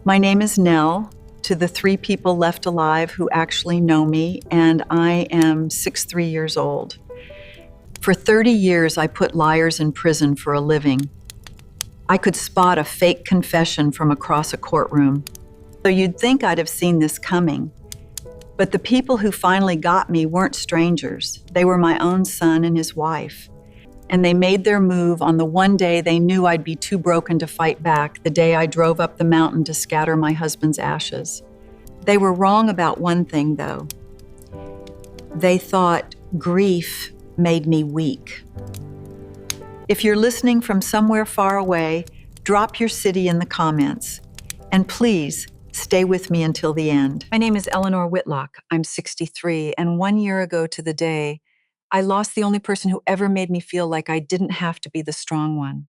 My name is Nell, to the three people left alive who actually know me, and I am 63 years old. For 30 years, I put liars in prison for a living. I could spot a fake confession from across a courtroom, so you'd think I'd have seen this coming. But the people who finally got me weren't strangers. They were my own son and his wife. And they made their move on the one day they knew I'd be too broken to fight back, the day I drove up the mountain to scatter my husband's ashes. They were wrong about one thing, though. They thought grief made me weak. If you're listening from somewhere far away, drop your city in the comments. And please, stay with me until the end. My name is Eleanor Whitlock. I'm 63, and 1 year ago to the day, I lost the only person who ever made me feel like I didn't have to be the strong one.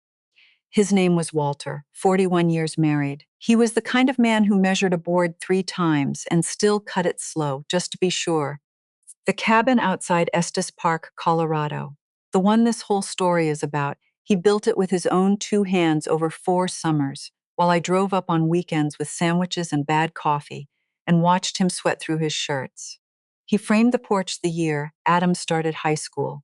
His name was Walter, 41 years married. He was the kind of man who measured a board 3 times and still cut it slow, just to be sure. The cabin outside Estes Park, Colorado, the one this whole story is about, he built it with his own 2 hands over 4 summers, while I drove up on weekends with sandwiches and bad coffee and watched him sweat through his shirts. He framed the porch the year Adam started high school.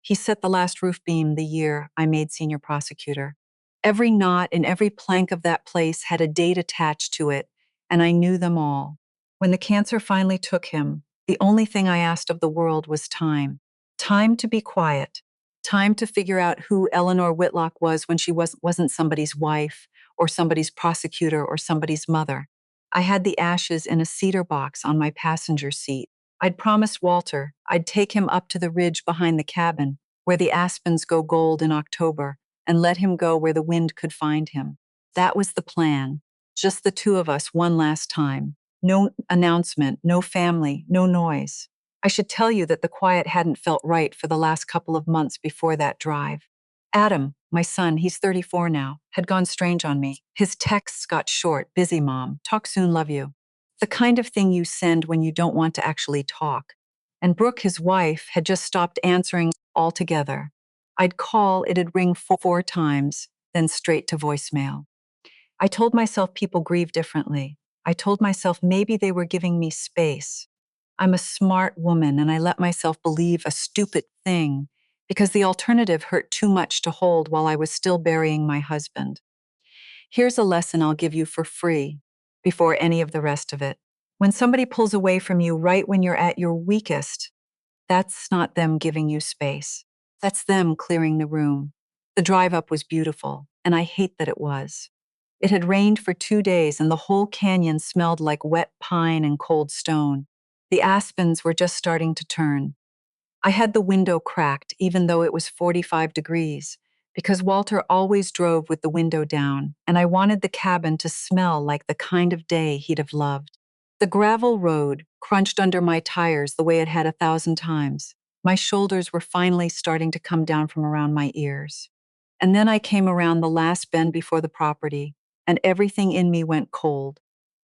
He set the last roof beam the year I made senior prosecutor. Every knot in every plank of that place had a date attached to it, and I knew them all. When the cancer finally took him, the only thing I asked of the world was time. Time to be quiet. Time to figure out who Eleanor Whitlock was when she wasn't somebody's wife, or somebody's prosecutor, or somebody's mother. I had the ashes in a cedar box on my passenger seat. I'd promised Walter I'd take him up to the ridge behind the cabin, where the aspens go gold in October, and let him go where the wind could find him. That was the plan. Just the 2 of us one last time. No announcement, no family, no noise. I should tell you that the quiet hadn't felt right for the last couple of months before that drive. Adam, my son, he's 34 now, had gone strange on me. His texts got short: busy mom, talk soon, love you. The kind of thing you send when you don't want to actually talk. And Brooke, his wife, had just stopped answering altogether. I'd call, it'd ring 4 times, then straight to voicemail. I told myself people grieve differently. I told myself maybe they were giving me space. I'm a smart woman, and I let myself believe a stupid thing because the alternative hurt too much to hold while I was still burying my husband. Here's a lesson I'll give you for free before any of the rest of it. When somebody pulls away from you right when you're at your weakest, that's not them giving you space. That's them clearing the room. The drive up was beautiful, and I hate that it was. It had rained for 2 days, and the whole canyon smelled like wet pine and cold stone. The aspens were just starting to turn. I had the window cracked, even though it was 45 degrees, because Walter always drove with the window down, and I wanted the cabin to smell like the kind of day he'd have loved. The gravel road crunched under my tires the way it had 1,000 times. My shoulders were finally starting to come down from around my ears. And then I came around the last bend before the property, and everything in me went cold.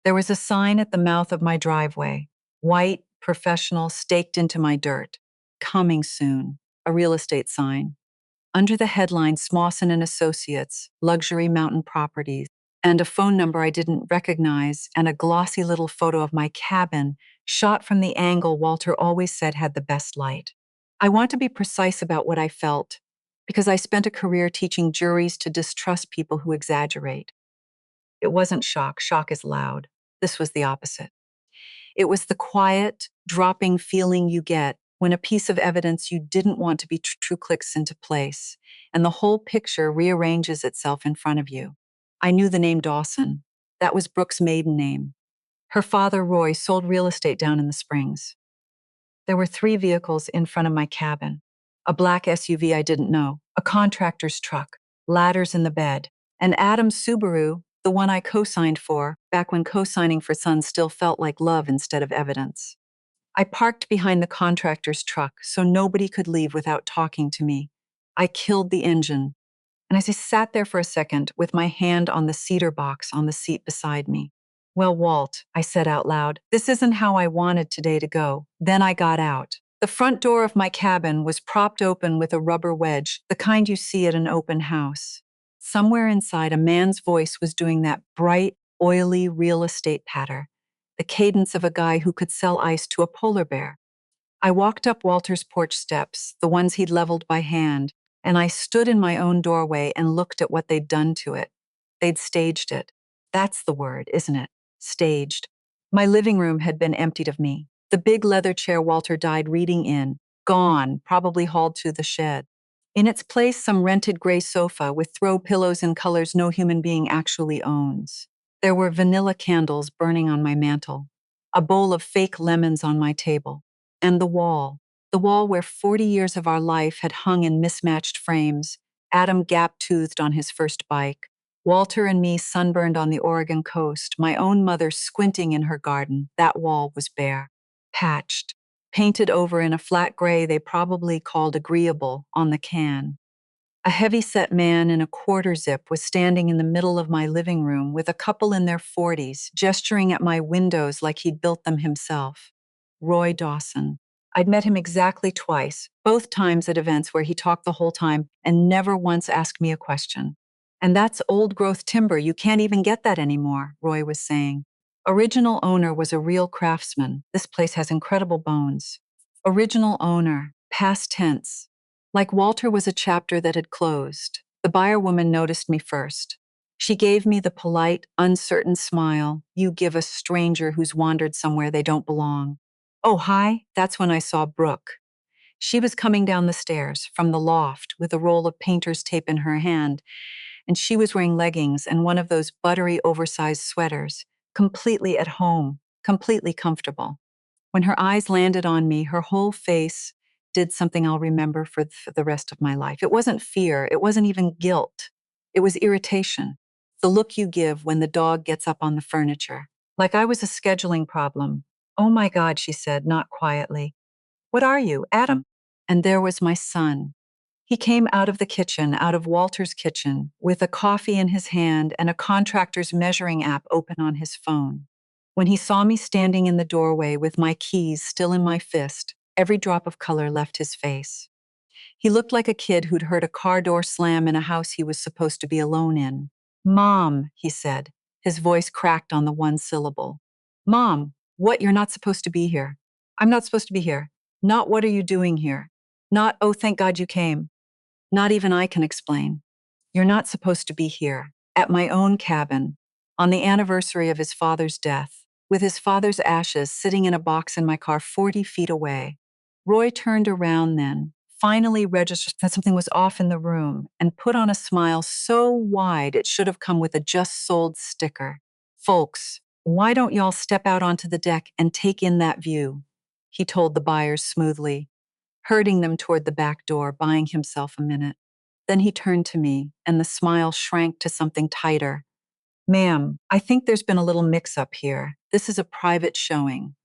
There was a sign at the mouth of my driveway, white, professional, staked into my dirt. Coming soon, a real estate sign. Under the headline, Smawson and Associates, Luxury Mountain Properties, and a phone number I didn't recognize, and a glossy little photo of my cabin, shot from the angle Walter always said had the best light. I want to be precise about what I felt, because I spent a career teaching juries to distrust people who exaggerate. It wasn't shock. Shock is loud. This was the opposite. It was the quiet, dropping feeling you get when a piece of evidence you didn't want to be true clicks into place, and the whole picture rearranges itself in front of you. I knew the name Dawson. That was Brooke's maiden name. Her father, Roy, sold real estate down in the Springs. There were 3 vehicles in front of my cabin. A black SUV I didn't know, a contractor's truck, ladders in the bed, an Adams Subaru, the one I co-signed for, back when co-signing for sons still felt like love instead of evidence. I parked behind the contractor's truck so nobody could leave without talking to me. I killed the engine, and as I sat there for a second with my hand on the cedar box on the seat beside me, "Well, Walt," I said out loud, "this isn't how I wanted today to go." Then I got out. The front door of my cabin was propped open with a rubber wedge, the kind you see at an open house. Somewhere inside, a man's voice was doing that bright, oily real estate patter, the cadence of a guy who could sell ice to a polar bear. I walked up Walter's porch steps, the ones he'd leveled by hand, and I stood in my own doorway and looked at what they'd done to it. They'd staged it. That's the word, isn't it? Staged. My living room had been emptied of me. The big leather chair Walter died reading in, gone, probably hauled to the shed. In its place, some rented gray sofa with throw pillows in colors no human being actually owns. There were vanilla candles burning on my mantel, a bowl of fake lemons on my table, and the wall where 40 years of our life had hung in mismatched frames, Adam gap-toothed on his first bike, Walter and me sunburned on the Oregon coast, my own mother squinting in her garden. That wall was bare, patched, painted over in a flat gray they probably called agreeable on the can. A heavy-set man in a quarter zip was standing in the middle of my living room with a couple in their 40s, gesturing at my windows like he'd built them himself. Roy Dawson. I'd met him exactly twice, both times at events where he talked the whole time and never once asked me a question. And that's old-growth timber. You can't even get that anymore, Roy was saying. Original owner was a real craftsman. This place has incredible bones. Original owner, past tense. Like Walter was a chapter that had closed. The buyer woman noticed me first. She gave me the polite, uncertain smile you give a stranger who's wandered somewhere they don't belong. Oh, hi, that's when I saw Brooke. She was coming down the stairs from the loft with a roll of painter's tape in her hand, and she was wearing leggings and one of those buttery, oversized sweaters, completely at home, completely comfortable. When her eyes landed on me, her whole face did something I'll remember for the rest of my life. It wasn't fear, it wasn't even guilt. It was irritation, the look you give when the dog gets up on the furniture. Like I was a scheduling problem. Oh my God, she said, not quietly. What are you, Adam? And there was my son. He came out of the kitchen, out of Walter's kitchen, with a coffee in his hand and a contractor's measuring app open on his phone. When he saw me standing in the doorway with my keys still in my fist, every drop of color left his face. He looked like a kid who'd heard a car door slam in a house he was supposed to be alone in. Mom, he said, his voice cracked on the one syllable. Mom, what? You're not supposed to be here. I'm not supposed to be here. Not what are you doing here? Not, oh, thank God you came. Not even I can explain. You're not supposed to be here, at my own cabin, on the anniversary of his father's death, with his father's ashes sitting in a box in my car 40 feet away. Roy turned around then, finally registered that something was off in the room, and put on a smile so wide it should have come with a just sold sticker. Folks, why don't y'all step out onto the deck and take in that view? He told the buyers smoothly, herding them toward the back door, buying himself a minute. Then he turned to me, and the smile shrank to something tighter. Ma'am, I think there's been a little mix-up here. This is a private showing.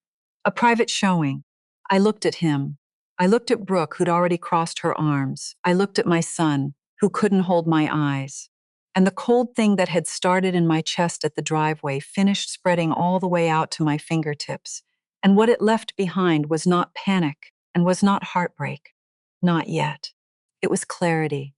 A private showing. I looked at him. I looked at Brooke, who'd already crossed her arms. I looked at my son, who couldn't hold my eyes. And the cold thing that had started in my chest at the driveway finished spreading all the way out to my fingertips. And what it left behind was not panic and was not heartbreak. Not yet. It was clarity.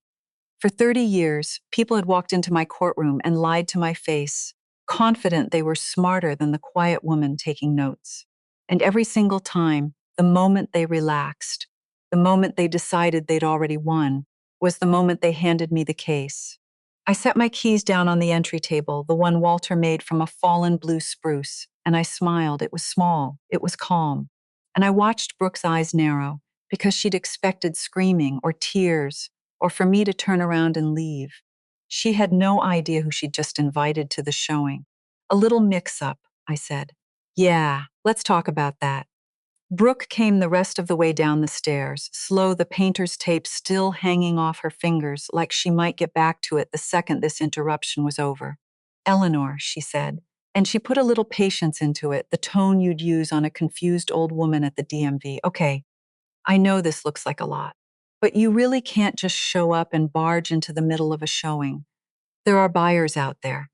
For 30 years, people had walked into my courtroom and lied to my face, confident they were smarter than the quiet woman taking notes. And every single time, the moment they relaxed, the moment they decided they'd already won, was the moment they handed me the case. I set my keys down on the entry table, the one Walter made from a fallen blue spruce, and I smiled. It was small, it was calm. And I watched Brooke's eyes narrow, because she'd expected screaming or tears, or for me to turn around and leave. She had no idea who she'd just invited to the showing. A little mix-up, I said. Yeah, let's talk about that. Brooke came the rest of the way down the stairs, slow, the painter's tape still hanging off her fingers like she might get back to it the second this interruption was over. Eleanor, she said, and she put a little patience into it, the tone you'd use on a confused old woman at the DMV. Okay, I know this looks like a lot, but you really can't just show up and barge into the middle of a showing. There are buyers out there.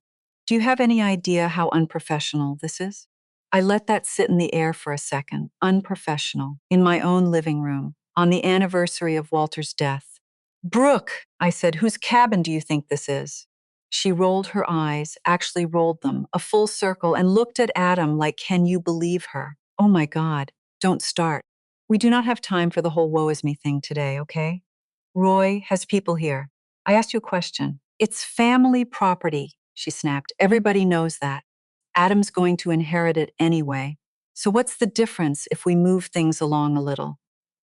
Do you have any idea how unprofessional this is? I let that sit in the air for a second. Unprofessional, in my own living room, on the anniversary of Walter's death. Brooke, I said, whose cabin do you think this is? She rolled her eyes, actually rolled them, a full circle, and looked at Adam like, can you believe her? Oh my God, don't start. We do not have time for the whole woe is me thing today, okay? Roy has people here. I asked you a question. It's family property, she snapped. Everybody knows that. Adam's going to inherit it anyway. So what's the difference if we move things along a little?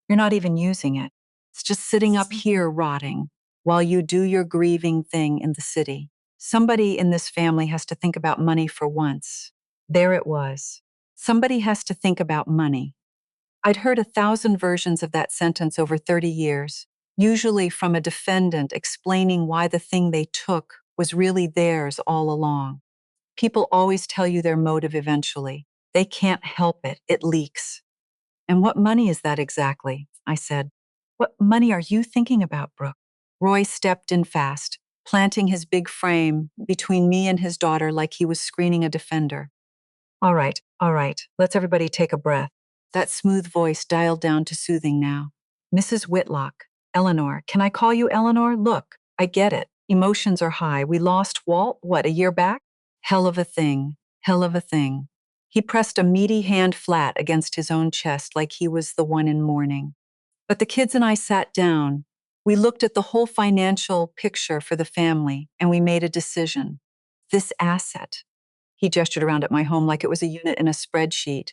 You're not even using it. It's just sitting up here rotting while you do your grieving thing in the city. Somebody in this family has to think about money for once. There it was. Somebody has to think about money. I'd heard 1,000 versions of that sentence over 30 years, usually from a defendant explaining why the thing they took was really theirs all along. People always tell you their motive eventually. They can't help it. It leaks. And what money is that exactly? I said. What money are you thinking about, Brooke? Roy stepped in fast, planting his big frame between me and his daughter like he was screening a defender. All right, let's everybody take a breath. That smooth voice dialed down to soothing now. Mrs. Whitlock, Eleanor, can I call you Eleanor? Look, I get it. Emotions are high. We lost Walt, what, a year back? Hell of a thing, hell of a thing. He pressed a meaty hand flat against his own chest like he was the one in mourning. But the kids and I sat down. We looked at the whole financial picture for the family, and we made a decision. This asset, he gestured around at my home like it was a unit in a spreadsheet.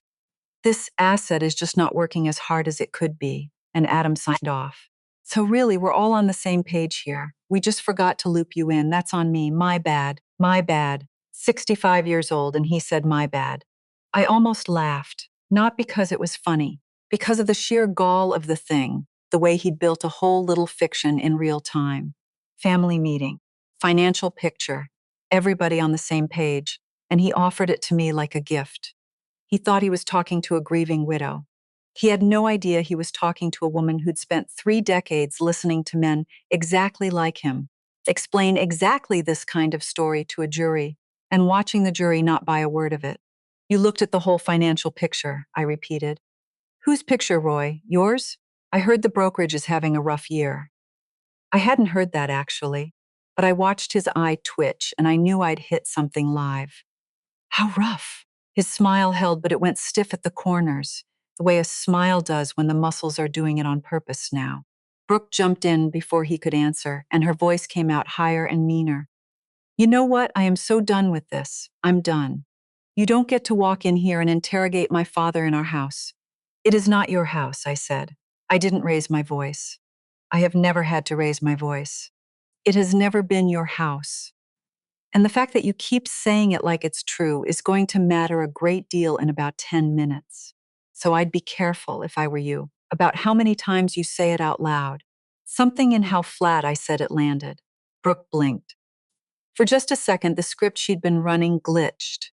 This asset is just not working as hard as it could be, and Adam signed off. So really, we're all on the same page here. We just forgot to loop you in. That's on me. My bad. My bad. 65 years old, and he said, my bad. I almost laughed, not because it was funny, because of the sheer gall of the thing, the way he'd built a whole little fiction in real time. Family meeting, financial picture, everybody on the same page, and he offered it to me like a gift. He thought he was talking to a grieving widow. He had no idea he was talking to a woman who'd spent 3 decades listening to men exactly like him, explain exactly this kind of story to a jury, and watching the jury not buy a word of it. You looked at the whole financial picture, I repeated. Whose picture, Roy? Yours? I heard the brokerage is having a rough year. I hadn't heard that, actually, but I watched his eye twitch and I knew I'd hit something live. How rough? His smile held, but it went stiff at the corners, the way a smile does when the muscles are doing it on purpose now. Brooke jumped in before he could answer, and her voice came out higher and meaner. You know what? I am so done with this. I'm done. You don't get to walk in here and interrogate my father in our house. It is not your house, I said. I didn't raise my voice. I have never had to raise my voice. It has never been your house. And the fact that you keep saying it like it's true is going to matter a great deal in about 10 minutes. So I'd be careful, if I were you, about how many times you say it out loud. Something in how flat I said it landed. Brooke blinked. For just a second, the script she'd been running glitched.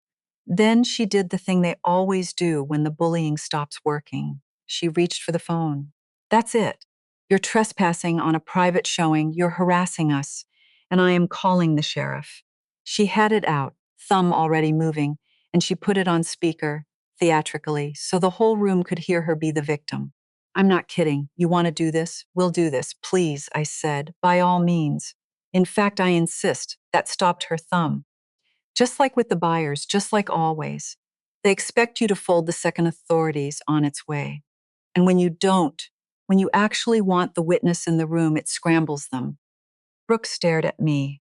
Then she did the thing they always do when the bullying stops working. She reached for the phone. That's it. You're trespassing on a private showing, you're harassing us, and I am calling the sheriff. She had it out, thumb already moving, and she put it on speaker, theatrically, so the whole room could hear her be the victim. I'm not kidding. You want to do this? We'll do this. Please, I said, by all means. In fact, I insist. That stopped her thumb. Just like with the buyers, just like always, they expect you to fold the second authorities on its way. And when you don't, when you actually want the witness in the room, it scrambles them. Brooke stared at me.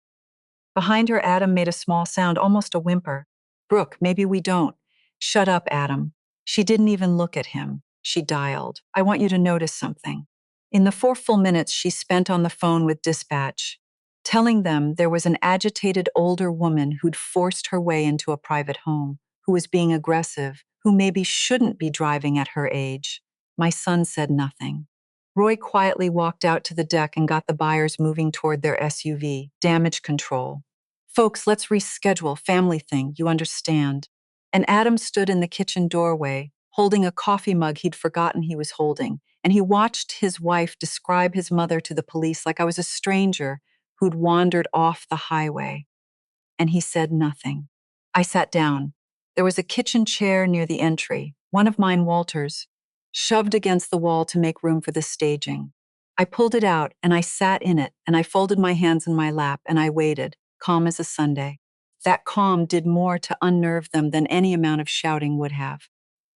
Behind her, Adam made a small sound, almost a whimper. Brooke, maybe we don't. Shut up, Adam. She didn't even look at him. She dialed. I want you to notice something. In the 4 full minutes she spent on the phone with dispatch, telling them there was an agitated older woman who'd forced her way into a private home, who was being aggressive, who maybe shouldn't be driving at her age. My son said nothing. Roy quietly walked out to the deck and got the buyers moving toward their SUV, damage control. Folks, let's reschedule, family thing, you understand. And Adam stood in the kitchen doorway, holding a coffee mug he'd forgotten he was holding, and he watched his wife describe his mother to the police like I was a stranger who'd wandered off the highway. And he said nothing. I sat down. There was a kitchen chair near the entry, one of mine, Walter's, shoved against the wall to make room for the staging. I pulled it out and I sat in it and I folded my hands in my lap and I waited. calm as a Sunday. That calm did more to unnerve them than any amount of shouting would have.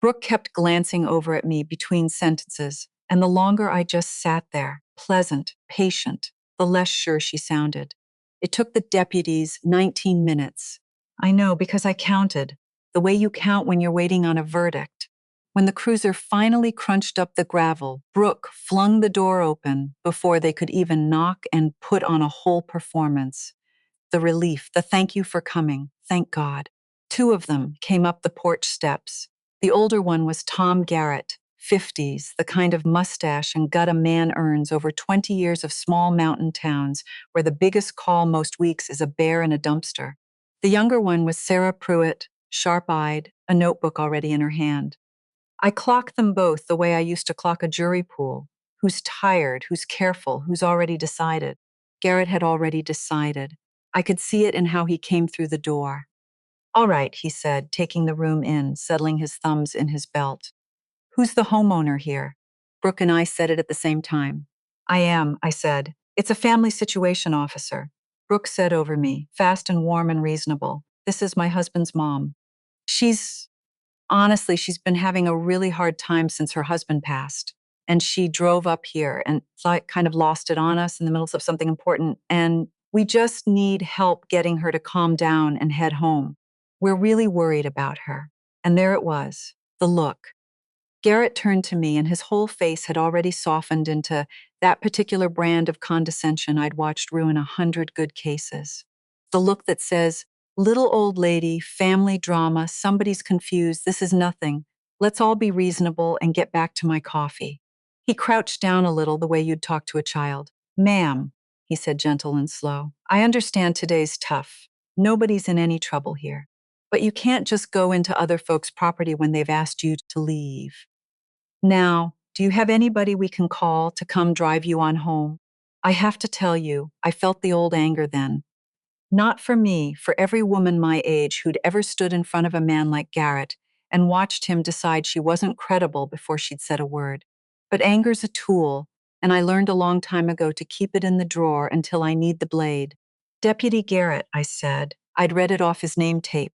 Brooke kept glancing over at me between sentences, and the longer I just sat there, pleasant, patient, the less sure she sounded. It took the deputies 19 minutes. I know because I counted, the way you count when you're waiting on a verdict. When the cruiser finally crunched up the gravel, Brooke flung the door open before they could even knock and put on a whole performance. The relief, the thank you for coming, thank God. Two of them came up the porch steps. The older one was Tom Garrett, 50s, the kind of mustache and gut a man earns over 20 years of small mountain towns where the biggest call most weeks is a bear in a dumpster. The younger one was Sarah Pruitt, sharp-eyed, a notebook already in her hand. I clock them both the way I used to clock a jury pool. Who's tired, who's careful, who's already decided. Garrett had already decided. I could see it in how he came through the door. All right, he said, taking the room in, settling his thumbs in his belt. Who's the homeowner here? Brooke and I said it at the same time. I am, I said. It's a family situation officer. Brooke said over me, fast and warm and reasonable. This is my husband's mom. Honestly, she's been having a really hard time since her husband passed. And she drove up here and kind of lost it on us in the middle of something important. And we just need help getting her to calm down and head home. We're really worried about her. And there it was, the look. Garrett turned to me and his whole face had already softened into that particular brand of condescension I'd watched ruin 100 good cases. The look that says, little old lady, family drama, somebody's confused, this is nothing. Let's all be reasonable and get back to my coffee. He crouched down a little the way you'd talk to a child. Ma'am, he said gentle and slow, I understand today's tough. Nobody's in any trouble here. But you can't just go into other folks' property when they've asked you to leave. Now, do you have anybody we can call to come drive you on home? I have to tell you, I felt the old anger then. Not for me, for every woman my age who'd ever stood in front of a man like Garrett and watched him decide she wasn't credible before she'd said a word. But anger's a tool, and I learned a long time ago to keep it in the drawer until I need the blade. Deputy Garrett, I said. I'd read it off his name tape.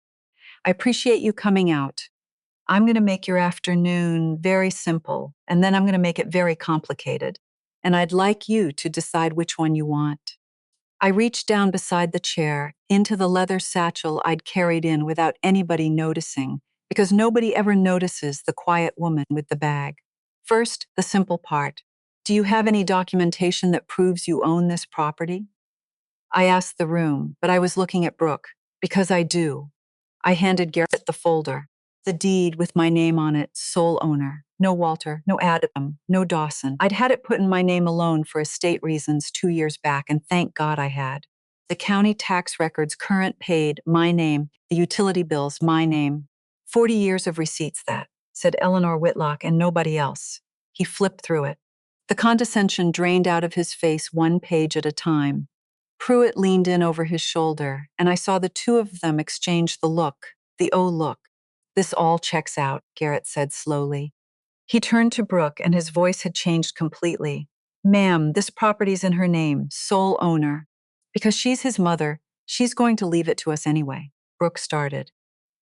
I appreciate you coming out. I'm going to make your afternoon very simple, and then I'm going to make it very complicated. And I'd like you to decide which one you want. I reached down beside the chair, into the leather satchel I'd carried in without anybody noticing, because nobody ever notices the quiet woman with the bag. First, the simple part. Do you have any documentation that proves you own this property? I asked the room, but I was looking at Brooke, because I do. I handed Garrett the folder, the deed with my name on it, sole owner. No Walter, no Adam, no Dawson. I'd had it put in my name alone for estate reasons 2 years back, and thank God I had. The county tax records, current paid, my name. The utility bills, my name. 40 years of receipts, that, said Eleanor Whitlock, and nobody else. He flipped through it. The condescension drained out of his face one page at a time. Pruitt leaned in over his shoulder, and I saw the two of them exchange the look, the oh look. This all checks out, Garrett said slowly. He turned to Brooke, and his voice had changed completely. Ma'am, this property's in her name, sole owner. Because she's his mother, she's going to leave it to us anyway. Brooke started.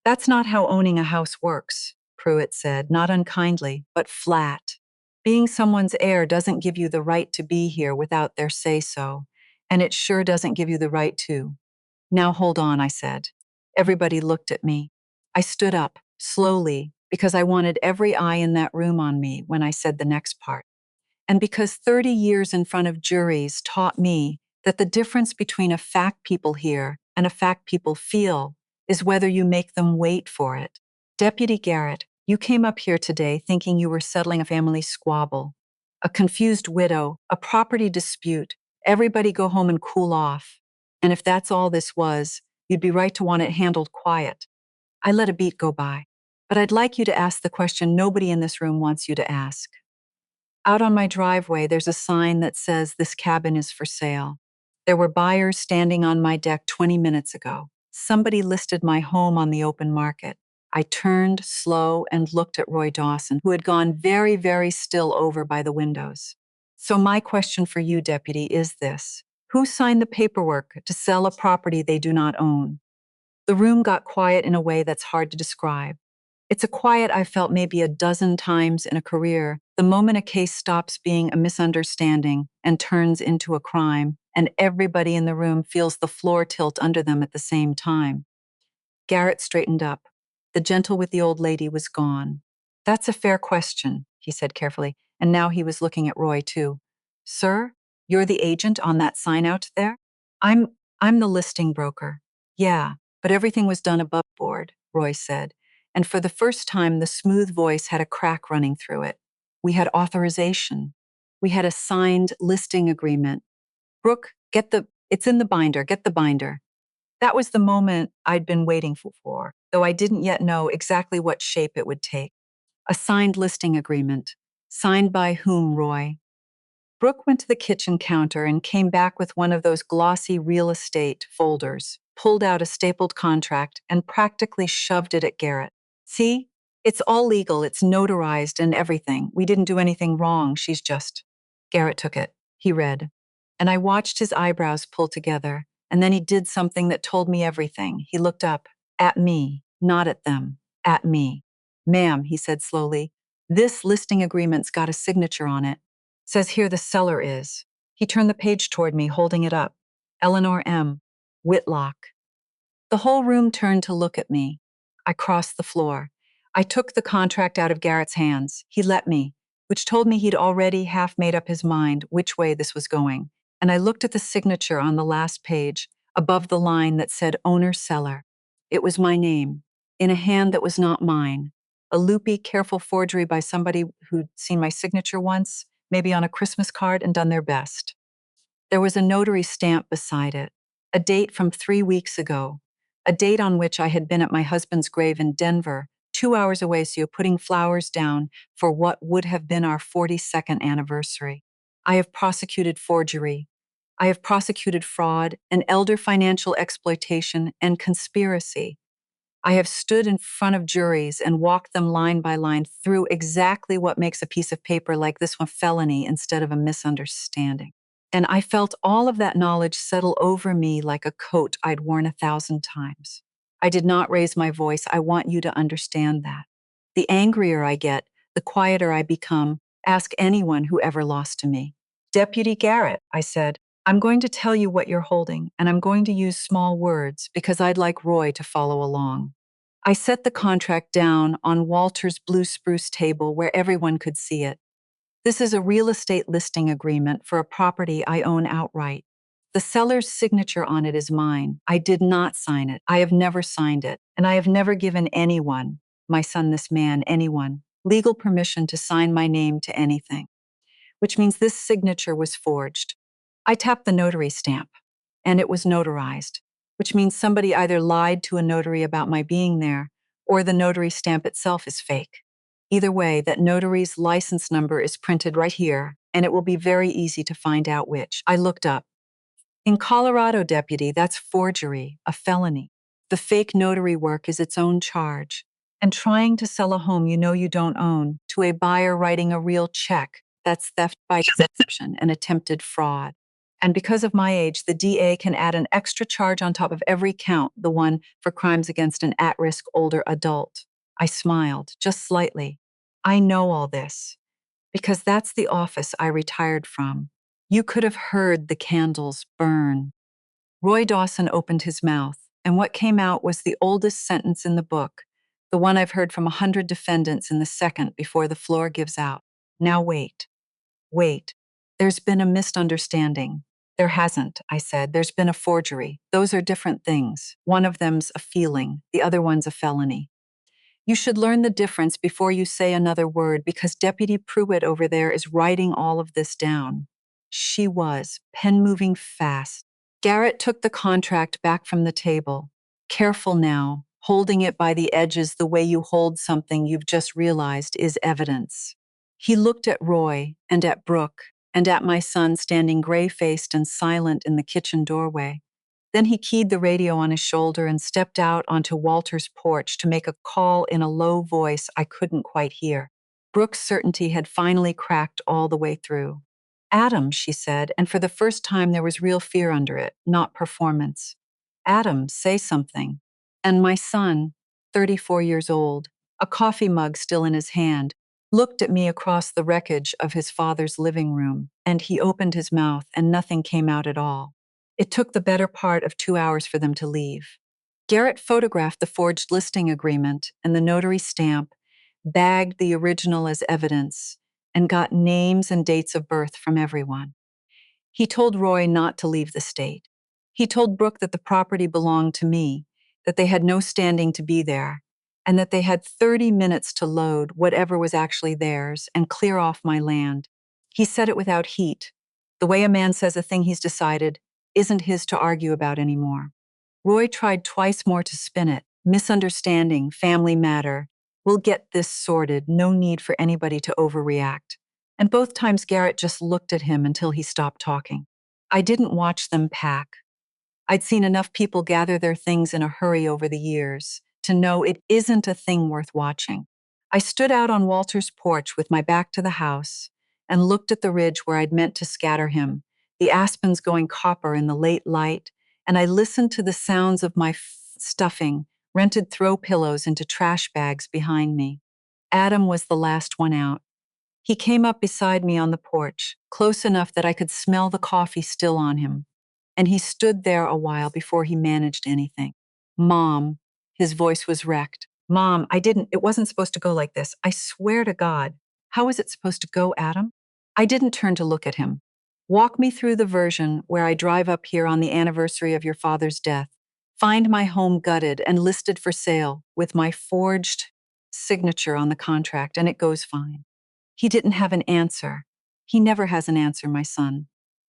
That's not how owning a house works, Pruitt said, not unkindly, but flat. Being someone's heir doesn't give you the right to be here without their say-so, and it sure doesn't give you the right to. Now hold on, I said. Everybody looked at me. I stood up, slowly, because I wanted every eye in that room on me when I said the next part. And because 30 years in front of juries taught me that the difference between a fact people hear and a fact people feel is whether you make them wait for it. Deputy Garrett, you came up here today thinking you were settling a family squabble, a confused widow, a property dispute. Everybody go home and cool off. And if that's all this was, you'd be right to want it handled quiet. I let a beat go by. But I'd like you to ask the question nobody in this room wants you to ask. Out on my driveway, there's a sign that says this cabin is for sale. There were buyers standing on my deck 20 minutes ago. Somebody listed my home on the open market. I turned slow and looked at Roy Dawson, who had gone very, very still over by the windows. So my question for you, Deputy, is this. Who signed the paperwork to sell a property they do not own? The room got quiet in a way that's hard to describe. It's a quiet I've felt maybe a dozen times in a career, the moment a case stops being a misunderstanding and turns into a crime, and everybody in the room feels the floor tilt under them at the same time. Garrett straightened up. The gentle with the old lady was gone. That's a fair question, he said carefully, and now he was looking at Roy too. Sir, you're the agent on that sign out there? I'm I'm the listing broker. Yeah, but everything was done above board, Roy said, and for the first time the smooth voice had a crack running through it. We had authorization. We had a signed listing agreement. Brooke, it's in the binder, get the binder. That was the moment I'd been waiting for, though I didn't yet know exactly what shape it would take. A signed listing agreement. Signed by whom, Roy? Brooke went to the kitchen counter and came back with one of those glossy real estate folders, pulled out a stapled contract, and practically shoved it at Garrett. See? It's all legal, it's notarized and everything. We didn't do anything wrong, she's just. Garrett took it. He read. And I watched his eyebrows pull together, and then he did something that told me everything. He looked up, at me, not at them, at me. Ma'am, he said slowly, this listing agreement's got a signature on it. Says here the seller is. He turned the page toward me, holding it up. Eleanor M. Whitlock. The whole room turned to look at me. I crossed the floor. I took the contract out of Garrett's hands. He let me, which told me he'd already half made up his mind which way this was going. And I looked at the signature on the last page, above the line that said owner-seller. It was my name, in a hand that was not mine. A loopy, careful forgery by somebody who'd seen my signature once, maybe on a Christmas card, and done their best. There was a notary stamp beside it, a date from 3 weeks ago, a date on which I had been at my husband's grave in Denver, 2 hours away, so you're putting flowers down for what would have been our 42nd anniversary. I have prosecuted forgery. I have prosecuted fraud and elder financial exploitation and conspiracy. I have stood in front of juries and walked them line by line through exactly what makes a piece of paper like this one felony instead of a misunderstanding. And I felt all of that knowledge settle over me like a coat I'd worn 1,000 times. I did not raise my voice. I want you to understand that. The angrier I get, the quieter I become. Ask anyone who ever lost to me. Deputy Garrett, I said, I'm going to tell you what you're holding, and I'm going to use small words because I'd like Roy to follow along. I set the contract down on Walter's blue spruce table where everyone could see it. This is a real estate listing agreement for a property I own outright. The seller's signature on it is mine. I did not sign it. I have never signed it, and I have never given anyone, my son, this man, anyone, legal permission to sign my name to anything, which means this signature was forged. I tapped the notary stamp, and it was notarized, which means somebody either lied to a notary about my being there, or the notary stamp itself is fake. Either way, that notary's license number is printed right here, and it will be very easy to find out which. I looked up. In Colorado, deputy, that's forgery, a felony. The fake notary work is its own charge. And trying to sell a home you know you don't own to a buyer writing a real check, that's theft by deception and attempted fraud. And because of my age, the DA can add an extra charge on top of every count, the one for crimes against an at-risk older adult. I smiled, just slightly. I know all this, because that's the office I retired from. You could have heard the candles burn. Roy Dawson opened his mouth, and what came out was the oldest sentence in the book, the one I've heard from 100 defendants in the second before the floor gives out. Now wait. Wait. There's been a misunderstanding. There hasn't, I said. There's been a forgery. Those are different things. One of them's a feeling. The other one's a felony. You should learn the difference before you say another word because Deputy Pruitt over there is writing all of this down. She was, pen moving fast. Garrett took the contract back from the table. Careful now, holding it by the edges the way you hold something you've just realized is evidence. He looked at Roy and at Brooke and at my son standing gray-faced and silent in the kitchen doorway. Then he keyed the radio on his shoulder and stepped out onto Walter's porch to make a call in a low voice I couldn't quite hear. Brooke's certainty had finally cracked all the way through. Adam, she said, and for the first time there was real fear under it, not performance. Adam, say something. And my son, 34 years old, a coffee mug still in his hand, looked at me across the wreckage of his father's living room, and he opened his mouth and nothing came out at all. It took the better part of 2 hours for them to leave. Garrett photographed the forged listing agreement and the notary stamp, bagged the original as evidence, and got names and dates of birth from everyone. He told Roy not to leave the state. He told Brooke that the property belonged to me, that they had no standing to be there, and that they had 30 minutes to load whatever was actually theirs and clear off my land. He said it without heat, the way a man says a thing he's decided isn't his to argue about anymore. Roy tried twice more to spin it. Misunderstanding, family matter. We'll get this sorted, no need for anybody to overreact. And both times Garrett just looked at him until he stopped talking. I didn't watch them pack. I'd seen enough people gather their things in a hurry over the years to know it isn't a thing worth watching. I stood out on Walter's porch with my back to the house and looked at the ridge where I'd meant to scatter him, the aspens going copper in the late light, and I listened to the sounds of my stuffing rented throw pillows into trash bags behind me. Adam was the last one out. He came up beside me on the porch, close enough that I could smell the coffee still on him, and he stood there a while before he managed anything. Mom, his voice was wrecked. Mom, it wasn't supposed to go like this. I swear to God. How is it supposed to go, Adam? I didn't turn to look at him. Walk me through the version where I drive up here on the anniversary of your father's death, find my home gutted and listed for sale with my forged signature on the contract, and it goes fine. He didn't have an answer. He never has an answer, my son.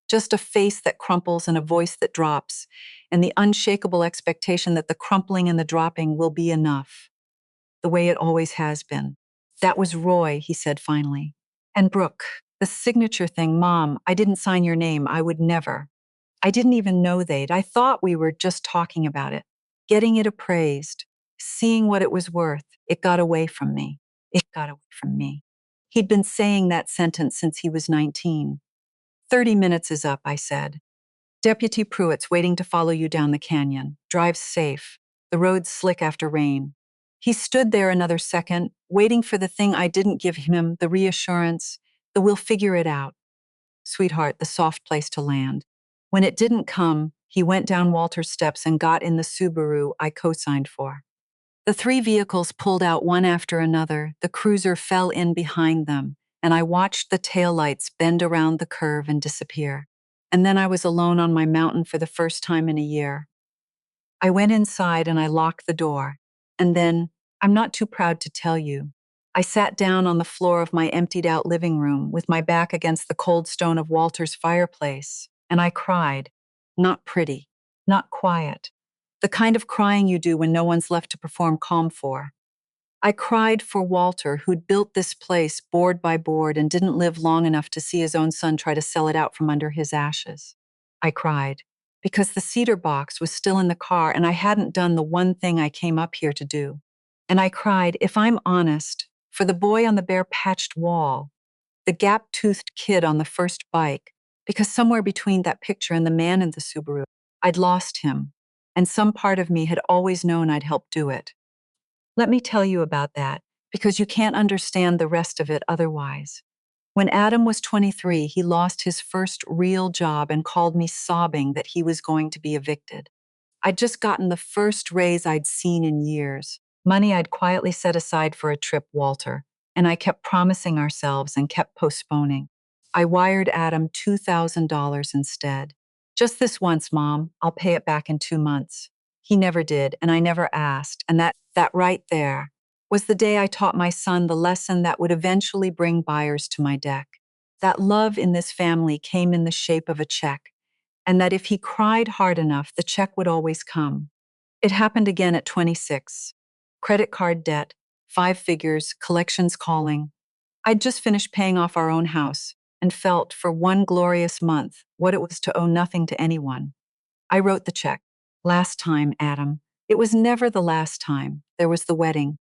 Just a face that crumples and a voice that drops, and the unshakable expectation that the crumpling and the dropping will be enough, the way it always has been. That was Roy, he said finally. And Brooke, the signature thing, Mom, I didn't sign your name. I would never. I didn't even know they'd. I thought we were just talking about it, getting it appraised, seeing what it was worth. It got away from me. It got away from me. He'd been saying that sentence since he was 19. 30 minutes is up, I said. Deputy Pruitt's waiting to follow you down the canyon. Drive safe. The road's slick after rain. He stood there another second, waiting for the thing I didn't give him, the reassurance, the we'll figure it out. Sweetheart, the soft place to land. When it didn't come, he went down Walter's steps and got in the Subaru I co-signed for. The three vehicles pulled out one after another. The cruiser fell in behind them, and I watched the taillights bend around the curve and disappear. And then I was alone on my mountain for the first time in a year. I went inside and I locked the door. And then, I'm not too proud to tell you, I sat down on the floor of my emptied-out living room with my back against the cold stone of Walter's fireplace, and I cried. Not pretty, not quiet. The kind of crying you do when no one's left to perform calm for. I cried for Walter, who'd built this place board by board and didn't live long enough to see his own son try to sell it out from under his ashes. I cried because the cedar box was still in the car and I hadn't done the one thing I came up here to do. And I cried, if I'm honest, for the boy on the bare patched wall, the gap-toothed kid on the first bike, because somewhere between that picture and the man in the Subaru, I'd lost him, and some part of me had always known I'd help do it. Let me tell you about that, because you can't understand the rest of it otherwise. When Adam was 23, he lost his first real job and called me sobbing that he was going to be evicted. I'd just gotten the first raise I'd seen in years, money I'd quietly set aside for a trip, Walter, and I kept promising ourselves and kept postponing. I wired Adam $2,000 instead. Just this once, Mom. I'll pay it back in 2 months. He never did, and I never asked, and that right there was the day I taught my son the lesson that would eventually bring buyers to my deck. That love in this family came in the shape of a check, and that if he cried hard enough, the check would always come. It happened again at 26. Credit card debt, 5 figures, collections calling. I'd just finished paying off our own house and felt, for one glorious month, what it was to owe nothing to anyone. I wrote the check. Last time, Adam. It was never the last time. There was the wedding.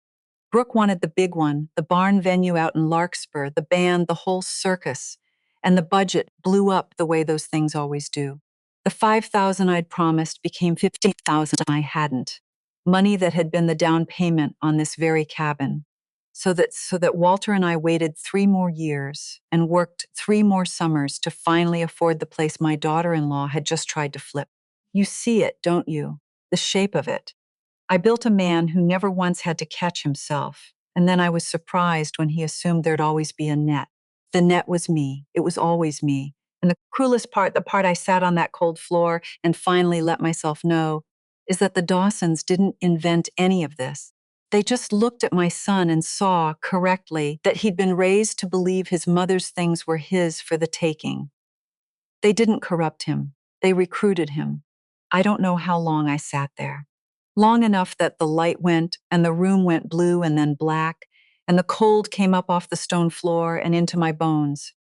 Brooke wanted the big one, the barn venue out in Larkspur, the band, the whole circus. and the budget blew up the way those things always do. The $5,000 I'd promised became $50,000 I hadn't. Money that had been the down payment on this very cabin. So that Walter and I waited 3 more years and worked 3 more summers to finally afford the place my daughter-in-law had just tried to flip. You see it, don't you? The shape of it. I built a man who never once had to catch himself, and then I was surprised when he assumed there'd always be a net. The net was me. It was always me. And the cruelest part, the part I sat on that cold floor and finally let myself know, is that the Dawsons didn't invent any of this. They just looked at my son and saw, correctly, that he'd been raised to believe his mother's things were his for the taking. They didn't corrupt him. They recruited him. I don't know how long I sat there. Long enough that the light went and the room went blue and then black, and the cold came up off the stone floor and into my bones.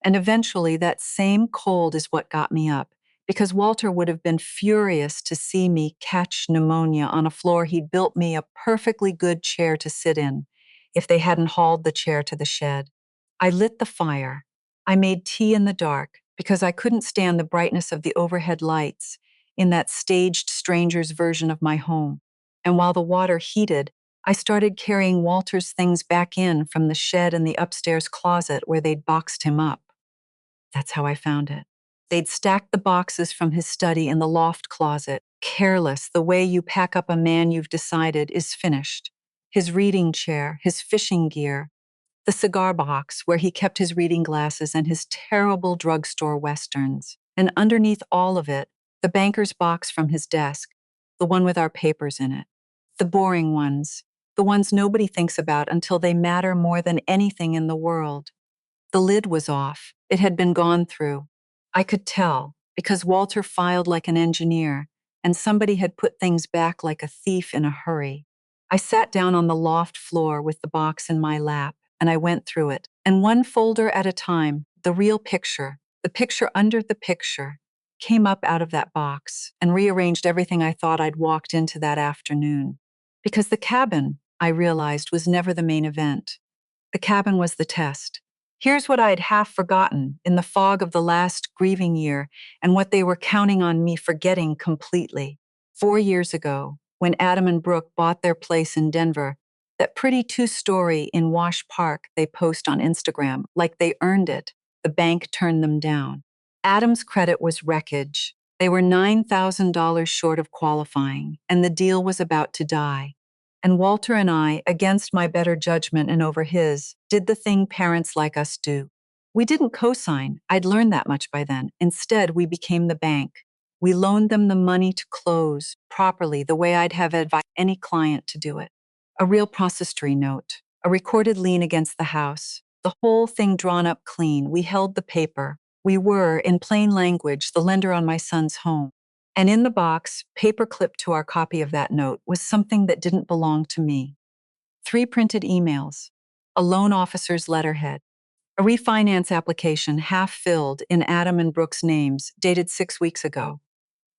And eventually that same cold is what got me up, because Walter would have been furious to see me catch pneumonia on a floor he'd built me a perfectly good chair to sit in, if they hadn't hauled the chair to the shed. I lit the fire. I made tea in the dark because I couldn't stand the brightness of the overhead lights in that staged stranger's version of my home. And while the water heated, I started carrying Walter's things back in from the shed and the upstairs closet where they'd boxed him up. That's how I found it. They'd stacked the boxes from his study in the loft closet, careless, the way you pack up a man you've decided is finished. His reading chair, his fishing gear, the cigar box where he kept his reading glasses and his terrible drugstore westerns. And underneath all of it, the banker's box from his desk, the one with our papers in it. The boring ones, the ones nobody thinks about until they matter more than anything in the world. The lid was off. It had been gone through. I could tell, because Walter filed like an engineer, and somebody had put things back like a thief in a hurry. I sat down on the loft floor with the box in my lap, and I went through it. And one folder at a time, the real picture, the picture under the picture, came up out of that box and rearranged everything I thought I'd walked into that afternoon. Because the cabin, I realized, was never the main event. The cabin was the test. Here's what I'd half forgotten in the fog of the last grieving year and what they were counting on me forgetting completely. 4 years ago, when Adam and Brooke bought their place in Denver, that pretty 2-story in Wash Park they post on Instagram like they earned it, the bank turned them down. Adam's credit was wreckage. They were $9,000 short of qualifying, and the deal was about to die. And Walter and I, against my better judgment and over his, did the thing parents like us do. We didn't co-sign. I'd learned that much by then. Instead, we became the bank. We loaned them the money to close properly, the way I'd have advised any client to do it. A real promissory note, a recorded lien against the house, the whole thing drawn up clean. We held the paper. We were, in plain language, the lender on my son's home. And in the box, paper clipped to our copy of that note, was something that didn't belong to me. 3 printed emails, a loan officer's letterhead, a refinance application half filled in Adam and Brooke's names, dated 6 weeks ago,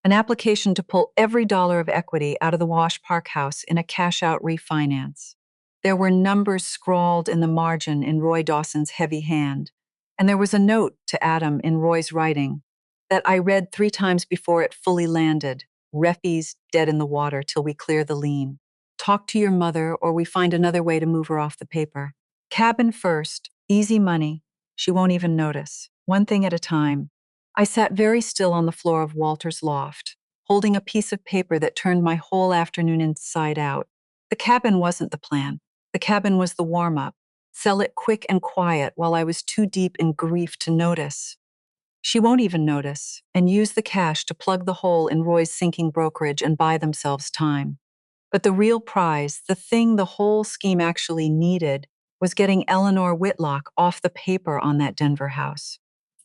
an application to pull every dollar of equity out of the Wash Park house in a cash-out refinance. There were numbers scrawled in the margin in Roy Dawson's heavy hand, and there was a note to Adam in Roy's writing that I read 3 times before it fully landed. Reffies dead in the water till we clear the lien. Talk to your mother or we find another way to move her off the paper. Cabin first, easy money. She won't even notice. One thing at a time. I sat very still on the floor of Walter's loft, holding a piece of paper that turned my whole afternoon inside out. The cabin wasn't the plan. The cabin was the warm-up. Sell it quick and quiet while I was too deep in grief to notice. She won't even notice, and use the cash to plug the hole in Roy's sinking brokerage and buy themselves time. But the real prize, the thing the whole scheme actually needed, was getting Eleanor Whitlock off the paper on that Denver house.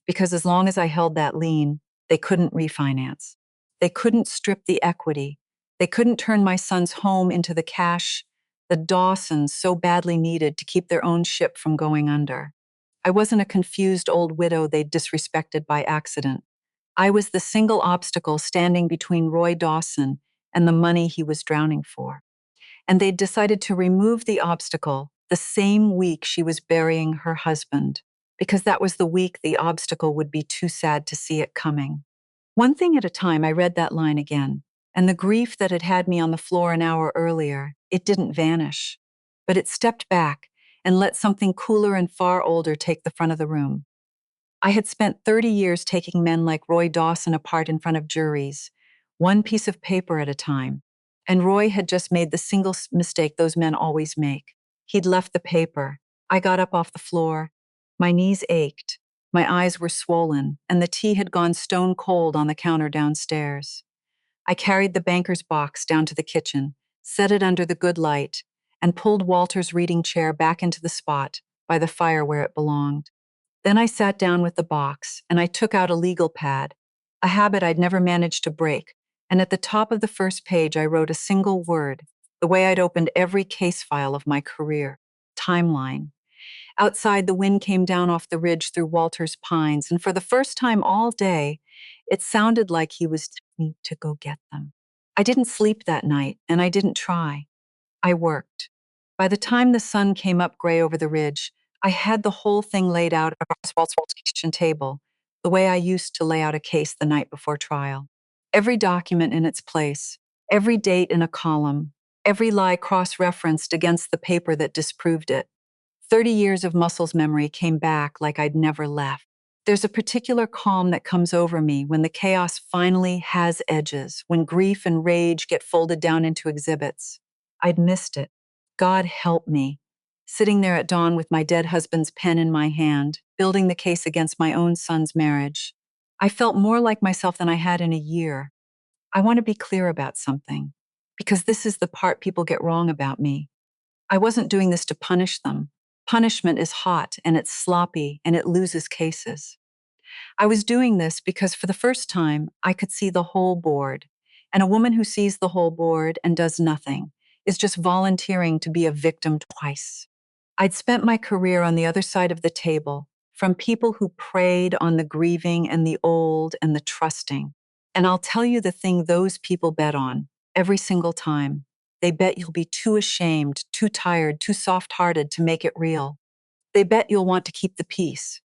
Because as long as I held that lien, they couldn't refinance. They couldn't strip the equity. They couldn't turn my son's home into the cash the Dawsons so badly needed to keep their own ship from going under. I wasn't a confused old widow they'd disrespected by accident. I was the single obstacle standing between Roy Dawson and the money he was drowning for. And they'd decided to remove the obstacle the same week she was burying her husband, because that was the week the obstacle would be too sad to see it coming. One thing at a time, I read that line again, and the grief that had had me on the floor an hour earlier, it didn't vanish, but it stepped back and let something cooler and far older take the front of the room. I had spent 30 years taking men like Roy Dawson apart in front of juries, one piece of paper at a time, and Roy had just made the single mistake those men always make. He'd left the paper. I got up off the floor. My knees ached, my eyes were swollen, and the tea had gone stone cold on the counter downstairs. I carried the banker's box down to the kitchen, set it under the good light, and pulled Walter's reading chair back into the spot by the fire where it belonged. Then I sat down with the box, and I took out a legal pad, a habit I'd never managed to break, and at the top of the first page I wrote a single word, the way I'd opened every case file of my career: timeline. Outside, the wind came down off the ridge through Walter's pines, and for the first time all day, it sounded like he was telling me to go get them. I didn't sleep that night, and I didn't try. I worked. By the time the sun came up gray over the ridge, I had the whole thing laid out across Walter's kitchen table, the way I used to lay out a case the night before trial. Every document in its place, every date in a column, every lie cross-referenced against the paper that disproved it. 30 years of muscles memory came back like I'd never left. There's a particular calm that comes over me when the chaos finally has edges, when grief and rage get folded down into exhibits. I'd missed it. God help me. Sitting there at dawn with my dead husband's pen in my hand, building the case against my own son's marriage. I felt more like myself than I had in a year. I want to be clear about something, because this is the part people get wrong about me. I wasn't doing this to punish them. Punishment is hot and it's sloppy and it loses cases. I was doing this because for the first time, I could see the whole board. And a woman who sees the whole board and does nothing is just volunteering to be a victim twice. I'd spent my career on the other side of the table, from people who preyed on the grieving and the old and the trusting. And I'll tell you the thing those people bet on every single time. They bet you'll be too ashamed, too tired, too soft-hearted to make it real. They bet you'll want to keep the peace.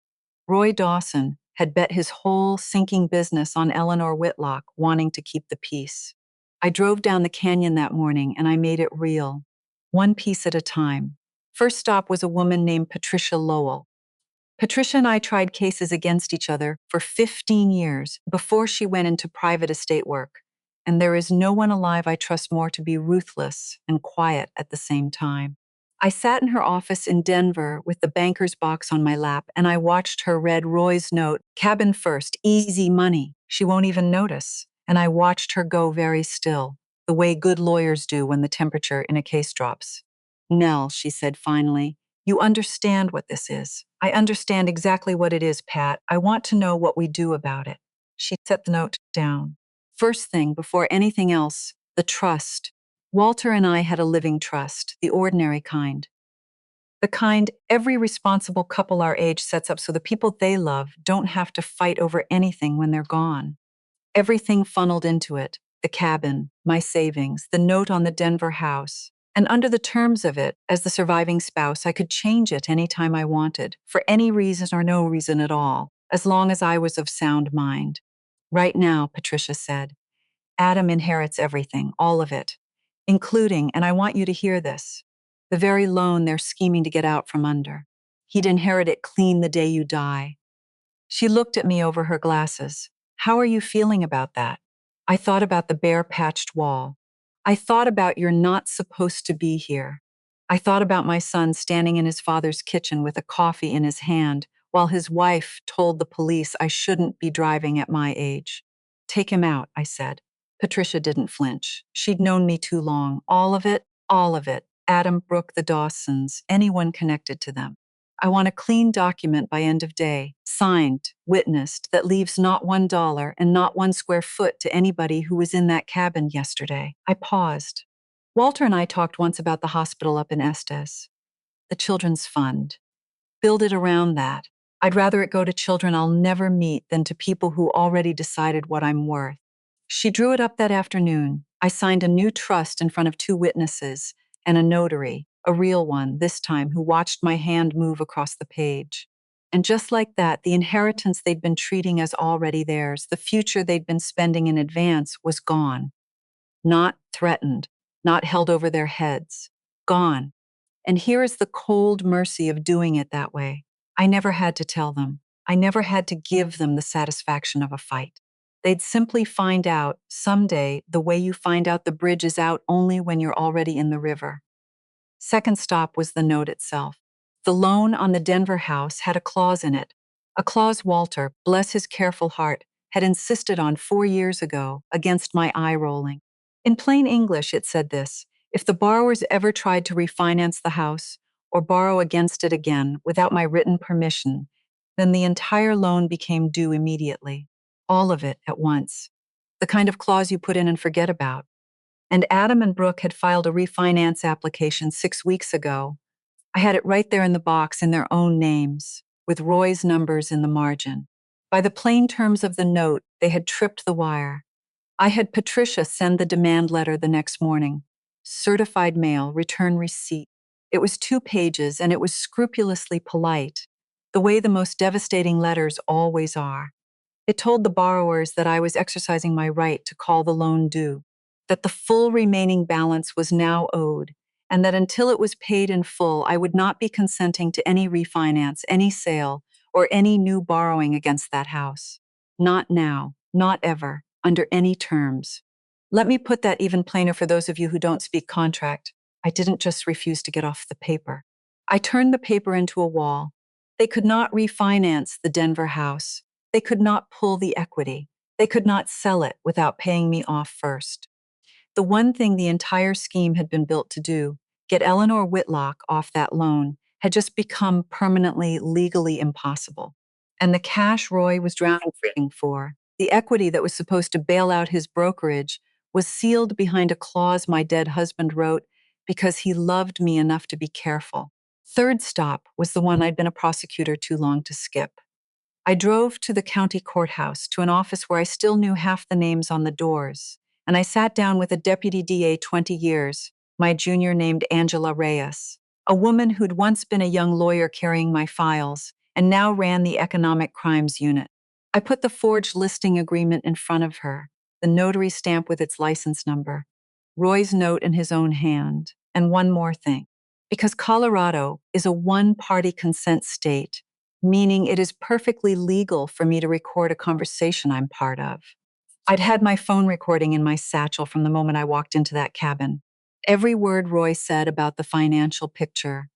Roy Dawson had bet his whole sinking business on Eleanor Whitlock wanting to keep the peace. I drove down the canyon that morning and I made it real, one piece at a time. First stop was a woman named Patricia Lowell. Patricia and I tried cases against each other for 15 years before she went into private estate work, and there is no one alive I trust more to be ruthless and quiet at the same time. I sat in her office in Denver with the banker's box on my lap, and I watched her read Roy's note, cabin first, easy money. She won't even notice. And I watched her go very still, the way good lawyers do when the temperature in a case drops. Nell, she said finally, you understand what this is. I understand exactly what it is, Pat. I want to know what we do about it. She set the note down. First thing, before anything else, the trust. Walter and I had a living trust, the ordinary kind. The kind every responsible couple our age sets up so the people they love don't have to fight over anything when they're gone. Everything funneled into it, the cabin, my savings, the note on the Denver house. And under the terms of it, as the surviving spouse, I could change it any time I wanted, for any reason or no reason at all, as long as I was of sound mind. Right now, Patricia said, Adam inherits everything, all of it, including, and I want you to hear this, the very loan they're scheming to get out from under. He'd inherit it clean the day you die. She looked at me over her glasses. How are you feeling about that? I thought about the bare patched wall. I thought about you're not supposed to be here. I thought about my son standing in his father's kitchen with a coffee in his hand while his wife told the police I shouldn't be driving at my age. Take him out, I said. Patricia didn't flinch. She'd known me too long. All of it, all of it. Adam, Brooke, the Dawsons, anyone connected to them. I want a clean document by end of day, signed, witnessed, that leaves not $1 and not 1 square foot to anybody who was in that cabin yesterday. I paused. Walter and I talked once about the hospital up in Estes, the Children's Fund. Build it around that. I'd rather it go to children I'll never meet than to people who already decided what I'm worth. She drew it up that afternoon. I signed a new trust in front of 2 witnesses and a notary, a real one this time, who watched my hand move across the page. And just like that, the inheritance they'd been treating as already theirs, the future they'd been spending in advance, was gone. Not threatened, not held over their heads. Gone. And here is the cold mercy of doing it that way. I never had to tell them. I never had to give them the satisfaction of a fight. They'd simply find out, someday, the way you find out the bridge is out only when you're already in the river. Second stop was the note itself. The loan on the Denver house had a clause in it, a clause Walter, bless his careful heart, had insisted on 4 years ago, against my eye rolling. In plain English, it said this: if the borrowers ever tried to refinance the house or borrow against it again without my written permission, then the entire loan became due immediately, all of it at once. The kind of clause you put in and forget about. And Adam and Brooke had filed a refinance application 6 weeks ago. I had it right there in the box in their own names, with Roy's numbers in the margin. By the plain terms of the note, they had tripped the wire. I had Patricia send the demand letter the next morning. Certified mail, return receipt. It was 2 pages, and it was scrupulously polite, the way the most devastating letters always are. It told the borrowers that I was exercising my right to call the loan due, that the full remaining balance was now owed, and that until it was paid in full, I would not be consenting to any refinance, any sale, or any new borrowing against that house. Not now, not ever, under any terms. Let me put that even plainer for those of you who don't speak contract. I didn't just refuse to get off the paper. I turned the paper into a wall. They could not refinance the Denver house. They could not pull the equity. They could not sell it without paying me off first. The one thing the entire scheme had been built to do, get Eleanor Whitlock off that loan, had just become permanently, legally impossible. And the cash Roy was drowning for, the equity that was supposed to bail out his brokerage, was sealed behind a clause my dead husband wrote because he loved me enough to be careful. Third stop was the one I'd been a prosecutor too long to skip. I drove to the county courthouse, to an office where I still knew half the names on the doors, and I sat down with a deputy DA 20 years, my junior named Angela Reyes, a woman who'd once been a young lawyer carrying my files and now ran the economic crimes unit. I put the forged listing agreement in front of her, the notary stamp with its license number, Roy's note in his own hand, and one more thing. Because Colorado is a one-party consent state, meaning it is perfectly legal for me to record a conversation I'm part of. I'd had my phone recording in my satchel from the moment I walked into that cabin. Every word Roy said about the financial picture,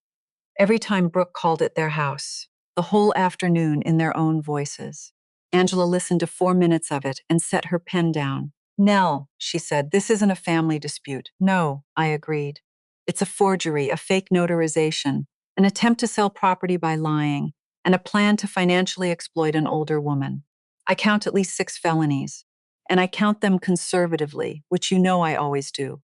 every time Brooke called it their house, the whole afternoon in their own voices. Angela listened to 4 minutes of it and set her pen down. "Nell," she said, "this isn't a family dispute." "No," I agreed. "It's a forgery, a fake notarization, an attempt to sell property by lying, and a plan to financially exploit an older woman. I count at least 6 felonies, and I count them conservatively, which you know I always do."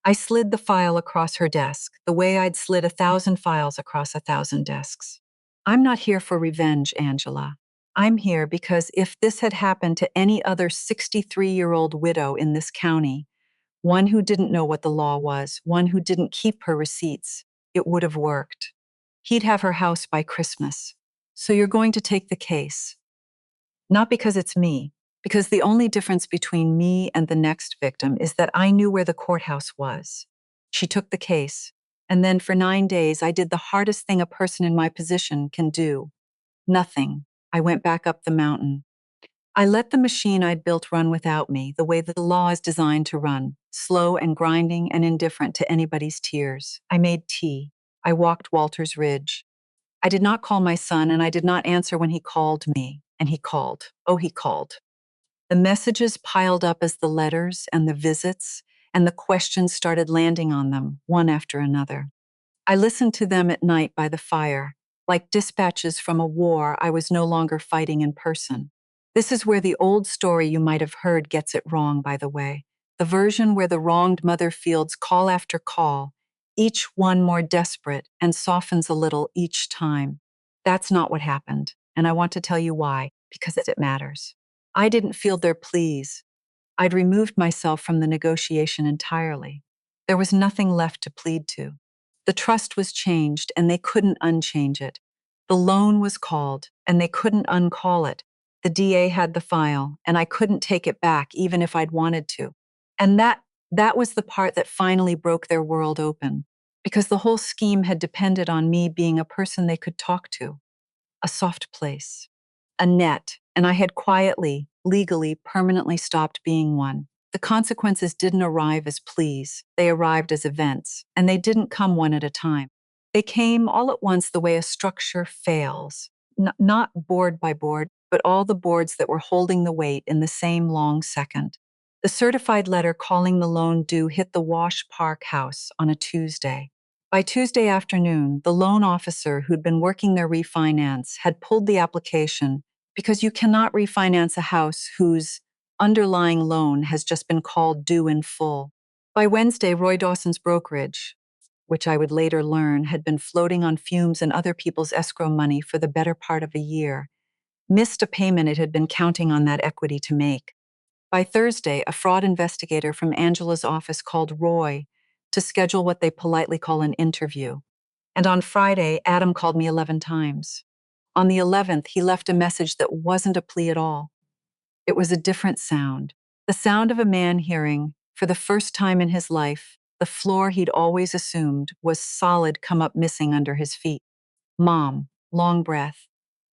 I slid the file across her desk, the way I'd slid 1,000 files across 1,000 desks. "I'm not here for revenge, Angela. I'm here because if this had happened to any other 63-year-old widow in this county, one who didn't know what the law was, one who didn't keep her receipts, it would have worked. He'd have her house by Christmas. So you're going to take the case. Not because it's me, because the only difference between me and the next victim is that I knew where the courthouse was. She took the case, and then for 9 days I did the hardest thing a person in my position can do. Nothing. I went back up the mountain. I let the machine I'd built run without me, the way the law is designed to run, slow and grinding and indifferent to anybody's tears. I made tea. I walked Walter's Ridge. I did not call my son, and I did not answer when he called me. And he called. Oh, he called. The messages piled up as the letters and the visits, and the questions started landing on them, one after another. I listened to them at night by the fire, like dispatches from a war I was no longer fighting in person. This is where the old story you might have heard gets it wrong, by the way. The version where the wronged mother fields call after call, each one more desperate and softens a little each time. That's not what happened, and I want to tell you why, because it matters. I didn't field their pleas. I'd removed myself from the negotiation entirely. There was nothing left to plead to. The trust was changed, and they couldn't unchange it. The loan was called, and they couldn't uncall it. The DA had the file, and I couldn't take it back even if I'd wanted to. And that was the part that finally broke their world open, because the whole scheme had depended on me being a person they could talk to, a soft place, a net, and I had quietly, legally, permanently stopped being one. The consequences didn't arrive as pleas, they arrived as events, and they didn't come one at a time. They came all at once the way a structure fails, not board by board, but all the boards that were holding the weight in the same long second. The certified letter calling the loan due hit the Wash Park house on a Tuesday. By Tuesday afternoon, the loan officer who'd been working their refinance had pulled the application because you cannot refinance a house whose underlying loan has just been called due in full. By Wednesday, Roy Dawson's brokerage, which I would later learn had been floating on fumes and other people's escrow money for the better part of a year, missed a payment it had been counting on that equity to make. By Thursday, a fraud investigator from Angela's office called Roy to schedule what they politely call an interview. And on Friday, Adam called me 11 times. On the 11th, he left a message that wasn't a plea at all. It was a different sound, the sound of a man hearing, for the first time in his life, the floor he'd always assumed was solid come up missing under his feet. Mom, long breath.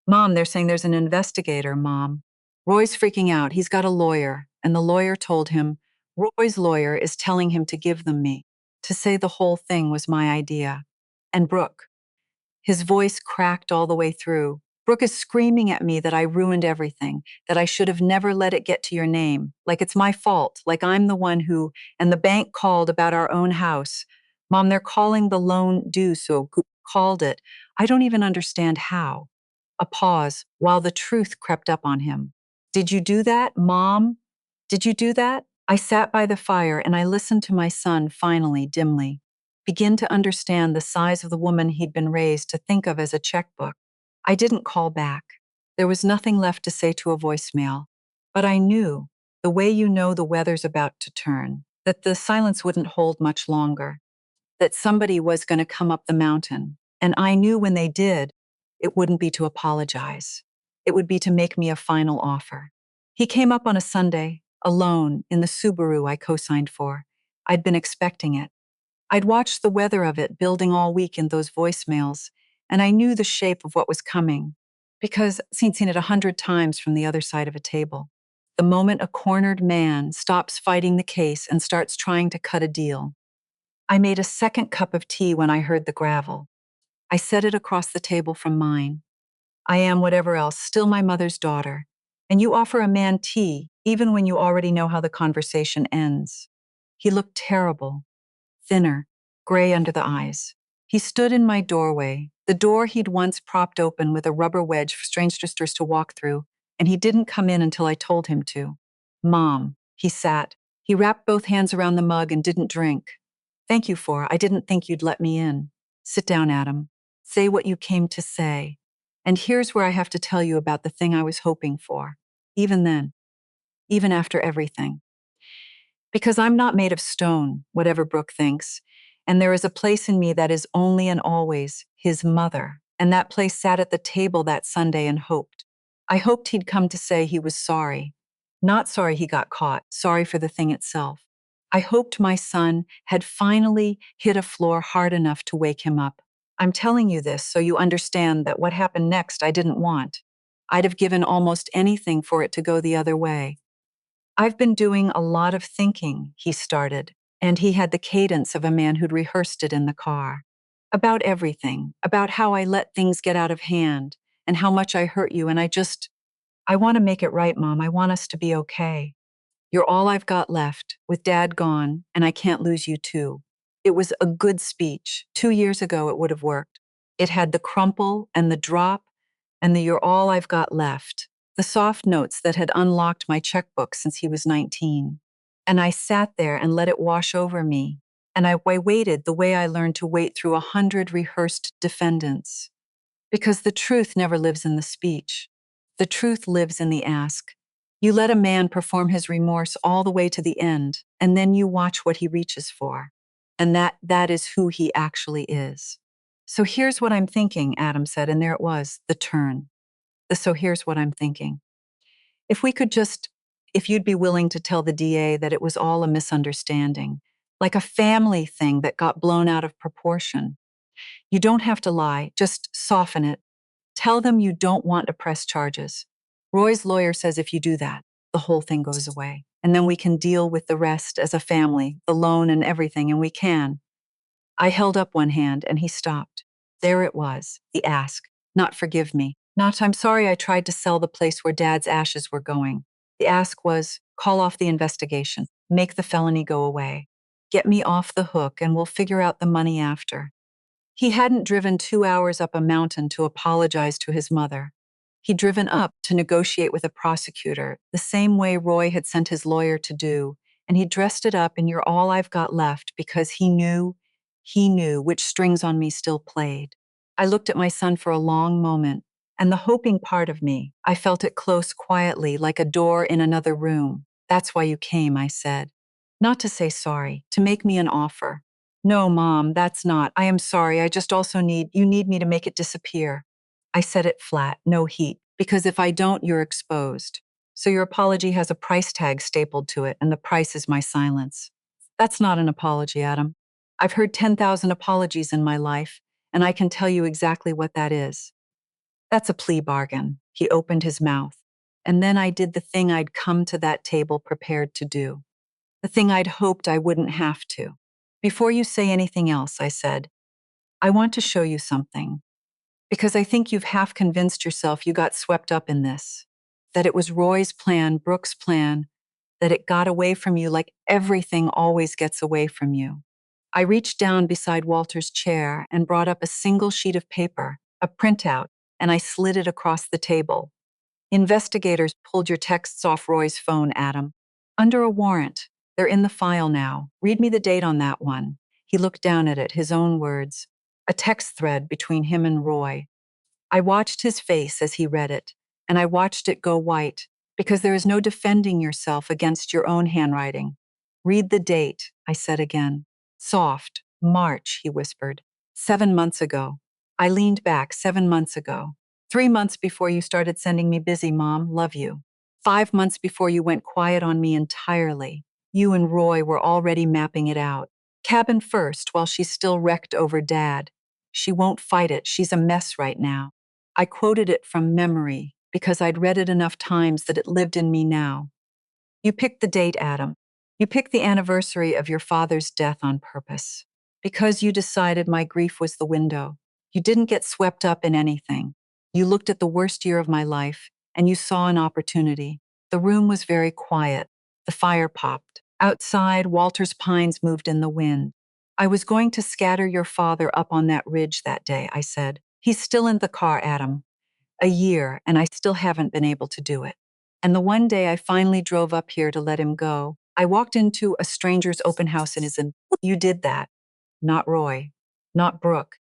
Mom, they're saying there's an investigator, Mom. Roy's freaking out. He's got a lawyer, and the lawyer told him, Roy's lawyer is telling him to give them me, to say the whole thing was my idea. And Brooke. His voice cracked all the way through. Brooke is screaming at me that I ruined everything, that I should have never let it get to your name, like it's my fault, like I'm the one who, and the bank called about our own house. Mom, they're calling the loan due, so who called it? I don't even understand how. A pause while the truth crept up on him. Did you do that, Mom? Did you do that? I sat by the fire and I listened to my son finally, dimly, begin to understand the size of the woman he'd been raised to think of as a checkbook. I didn't call back. There was nothing left to say to a voicemail. But I knew, the way you know the weather's about to turn, that the silence wouldn't hold much longer, that somebody was going to come up the mountain. And I knew when they did, it wouldn't be to apologize. It would be to make me a final offer. He came up on a Sunday, alone, in the Subaru I co-signed for. I'd been expecting it. I'd watched the weather of it building all week in those voicemails, and I knew the shape of what was coming, because I'd seen it 100 times from the other side of a table. The moment a cornered man stops fighting the case and starts trying to cut a deal. I made a second cup of tea when I heard the gravel. I set it across the table from mine. I am whatever else, still my mother's daughter. And you offer a man tea, even when you already know how the conversation ends. He looked terrible, thinner, gray under the eyes. He stood in my doorway, the door he'd once propped open with a rubber wedge for strangers to walk through, and he didn't come in until I told him to. Mom, he sat. He wrapped both hands around the mug and didn't drink. Thank you I didn't think you'd let me in. Sit down, Adam. Say what you came to say. And here's where I have to tell you about the thing I was hoping for. Even then, even after everything. Because I'm not made of stone, whatever Brooke thinks, and there is a place in me that is only and always his mother, and that place sat at the table that Sunday and hoped. I hoped he'd come to say he was sorry. Not sorry he got caught, sorry for the thing itself. I hoped my son had finally hit a floor hard enough to wake him up. I'm telling you this so you understand that what happened next I didn't want. I'd have given almost anything for it to go the other way. I've been doing a lot of thinking, he started, and he had the cadence of a man who'd rehearsed it in the car. About everything, about how I let things get out of hand, and how much I hurt you, and I want to make it right, Mom. I want us to be okay. You're all I've got left, with Dad gone, and I can't lose you too. It was a good speech. 2 years ago it would have worked. It had the crumple and the drop and the you're all I've got left, the soft notes that had unlocked my checkbook since he was 19. And I sat there and let it wash over me, and I waited the way I learned to wait through 100 rehearsed defendants. Because the truth never lives in the speech. The truth lives in the ask. You let a man perform his remorse all the way to the end, and then you watch what he reaches for. And that is who he actually is. So here's what I'm thinking, Adam said, and there it was, the turn. So here's what I'm thinking. If we could just, if you'd be willing to tell the DA that it was all a misunderstanding, like a family thing that got blown out of proportion. You don't have to lie, just soften it. Tell them you don't want to press charges. Roy's lawyer says if you do that, the whole thing goes away. And then we can deal with the rest as a family, the loan and everything, and we can. I held up one hand and he stopped. There it was, the ask, not forgive me, not I'm sorry I tried to sell the place where Dad's ashes were going. The ask was call off the investigation, make the felony go away, get me off the hook and we'll figure out the money after. He hadn't driven 2 hours up a mountain to apologize to his mother. He'd driven up to negotiate with a prosecutor, the same way Roy had sent his lawyer to do, and he dressed it up in You're All I've Got Left because he knew which strings on me still played. I looked at my son for a long moment, and the hoping part of me, I felt it close quietly like a door in another room. That's why you came, I said. Not to say sorry, to make me an offer. No, Mom, that's not. I am sorry. I just also you need me to make it disappear. I said it flat, no heat, because if I don't, you're exposed. So your apology has a price tag stapled to it, and the price is my silence. That's not an apology, Adam. I've heard 10,000 apologies in my life, and I can tell you exactly what that is. That's a plea bargain. He opened his mouth. And then I did the thing I'd come to that table prepared to do. The thing I'd hoped I wouldn't have to. Before you say anything else, I said, I want to show you something. Because I think you've half convinced yourself you got swept up in this. That it was Roy's plan, Brooke's plan, that it got away from you like everything always gets away from you. I reached down beside Walter's chair and brought up a single sheet of paper, a printout, and I slid it across the table. Investigators pulled your texts off Roy's phone, Adam. Under a warrant. They're in the file now. Read me the date on that one. He looked down at it, his own words. A text thread between him and Roy. I watched his face as he read it, and I watched it go white, because there is no defending yourself against your own handwriting. Read the date, I said again. Soft, March, he whispered. 7 months ago. I leaned back 7 months ago. 3 months before you started sending me busy, Mom, love you. 5 months before you went quiet on me entirely. You and Roy were already mapping it out. Cabin first while she's still wrecked over Dad. She won't fight it. She's a mess right now. I quoted it from memory because I'd read it enough times that it lived in me now. You picked the date, Adam. You picked the anniversary of your father's death on purpose. Because you decided my grief was the window. You didn't get swept up in anything. You looked at the worst year of my life, and you saw an opportunity. The room was very quiet. The fire popped. Outside, Walter's pines moved in the wind. I was going to scatter your father up on that ridge that day, I said. He's still in the car, Adam. A year, and I still haven't been able to do it. And the one day I finally drove up here to let him go, I walked into a stranger's open house and you did that. Not Roy. Not Brooke.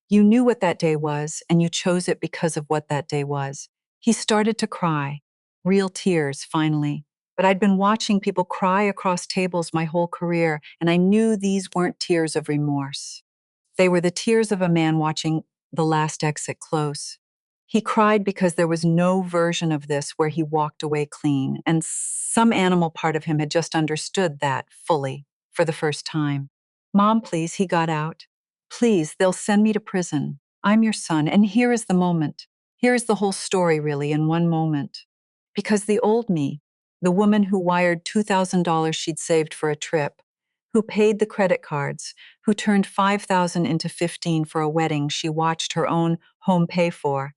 You knew what that day was, and you chose it because of what that day was. He started to cry. Real tears, finally. But I'd been watching people cry across tables my whole career, and I knew these weren't tears of remorse. They were the tears of a man watching the last exit close. He cried because there was no version of this where he walked away clean, and some animal part of him had just understood that fully for the first time. Mom, please, he got out. Please, they'll send me to prison. I'm your son, and here is the moment. Here is the whole story, really, in one moment. Because the old me, the woman who wired $2,000 she'd saved for a trip, who paid the credit cards, who turned 5,000 into 15 for a wedding she watched her own home pay for,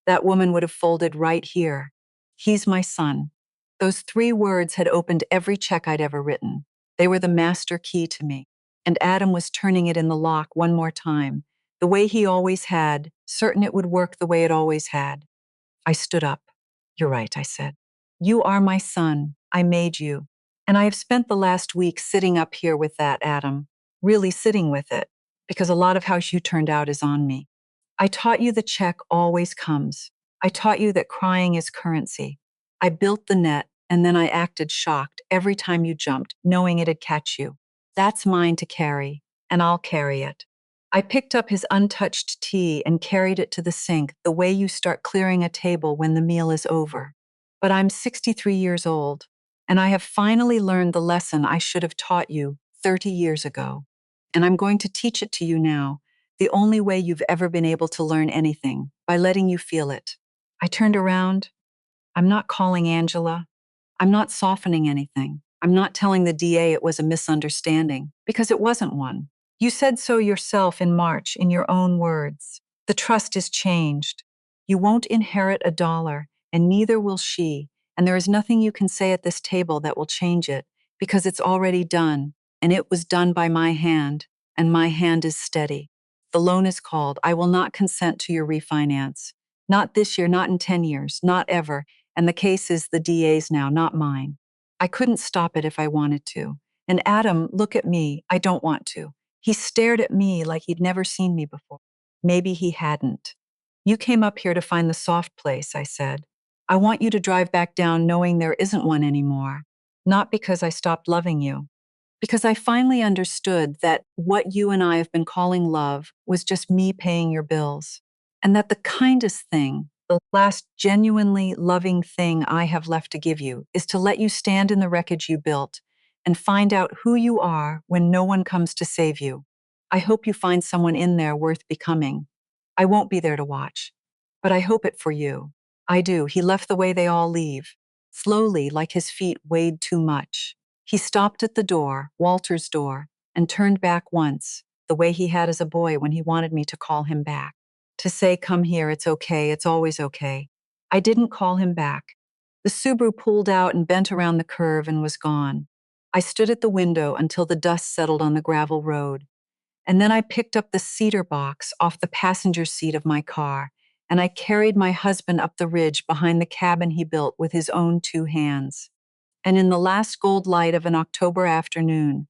that woman would have folded right here. He's my son. Those 3 words had opened every check I'd ever written. They were the master key to me. And Adam was turning it in the lock one more time, the way he always had, certain it would work the way it always had. I stood up. You're right, I said. You are my son. I made you. And I have spent the last week sitting up here with that, Adam, really sitting with it, because a lot of how you turned out is on me. I taught you the check always comes. I taught you that crying is currency. I built the net, and then I acted shocked every time you jumped, knowing it'd catch you. That's mine to carry, and I'll carry it. I picked up his untouched tea and carried it to the sink, the way you start clearing a table when the meal is over. But I'm 63 years old, and I have finally learned the lesson I should have taught you 30 years ago. And I'm going to teach it to you now, the only way you've ever been able to learn anything, by letting you feel it. I turned around. I'm not calling Angela. I'm not softening anything. I'm not telling the DA it was a misunderstanding, because it wasn't one. You said so yourself in March in your own words. The trust is changed. You won't inherit a dollar, and neither will she, and there is nothing you can say at this table that will change it, because it's already done, and it was done by my hand, and my hand is steady. The loan is called. I will not consent to your refinance. Not this year, not in 10 years, not ever, and the case is the DA's now, not mine. I couldn't stop it if I wanted to. And Adam, look at me. I don't want to. He stared at me like he'd never seen me before. Maybe he hadn't. You came up here to find the soft place, I said. I want you to drive back down knowing there isn't one anymore. Not because I stopped loving you. Because I finally understood that what you and I have been calling love was just me paying your bills. And that the kindest thing, the last genuinely loving thing I have left to give you, is to let you stand in the wreckage you built and find out who you are when no one comes to save you. I hope you find someone in there worth becoming. I won't be there to watch, but I hope it for you. I do. He left the way they all leave, slowly, like his feet weighed too much. He stopped at the door, Walter's door, and turned back once, the way he had as a boy when he wanted me to call him back. To say, come here, it's okay, it's always okay. I didn't call him back. The Subaru pulled out and bent around the curve and was gone. I stood at the window until the dust settled on the gravel road. And then I picked up the cedar box off the passenger seat of my car, and I carried my husband up the ridge behind the cabin he built with his own 2 hands. And in the last gold light of an October afternoon,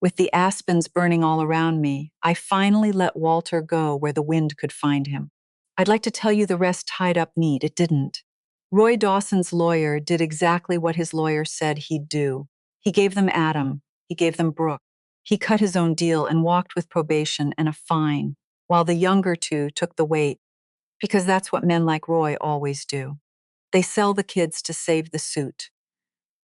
with the aspens burning all around me, I finally let Walter go where the wind could find him. I'd like to tell you the rest tied up neat. It didn't. Roy Dawson's lawyer did exactly what his lawyer said he'd do. He gave them Adam. He gave them Brooke. He cut his own deal and walked with probation and a fine, while the younger 2 took the weight, because that's what men like Roy always do. They sell the kids to save the suit.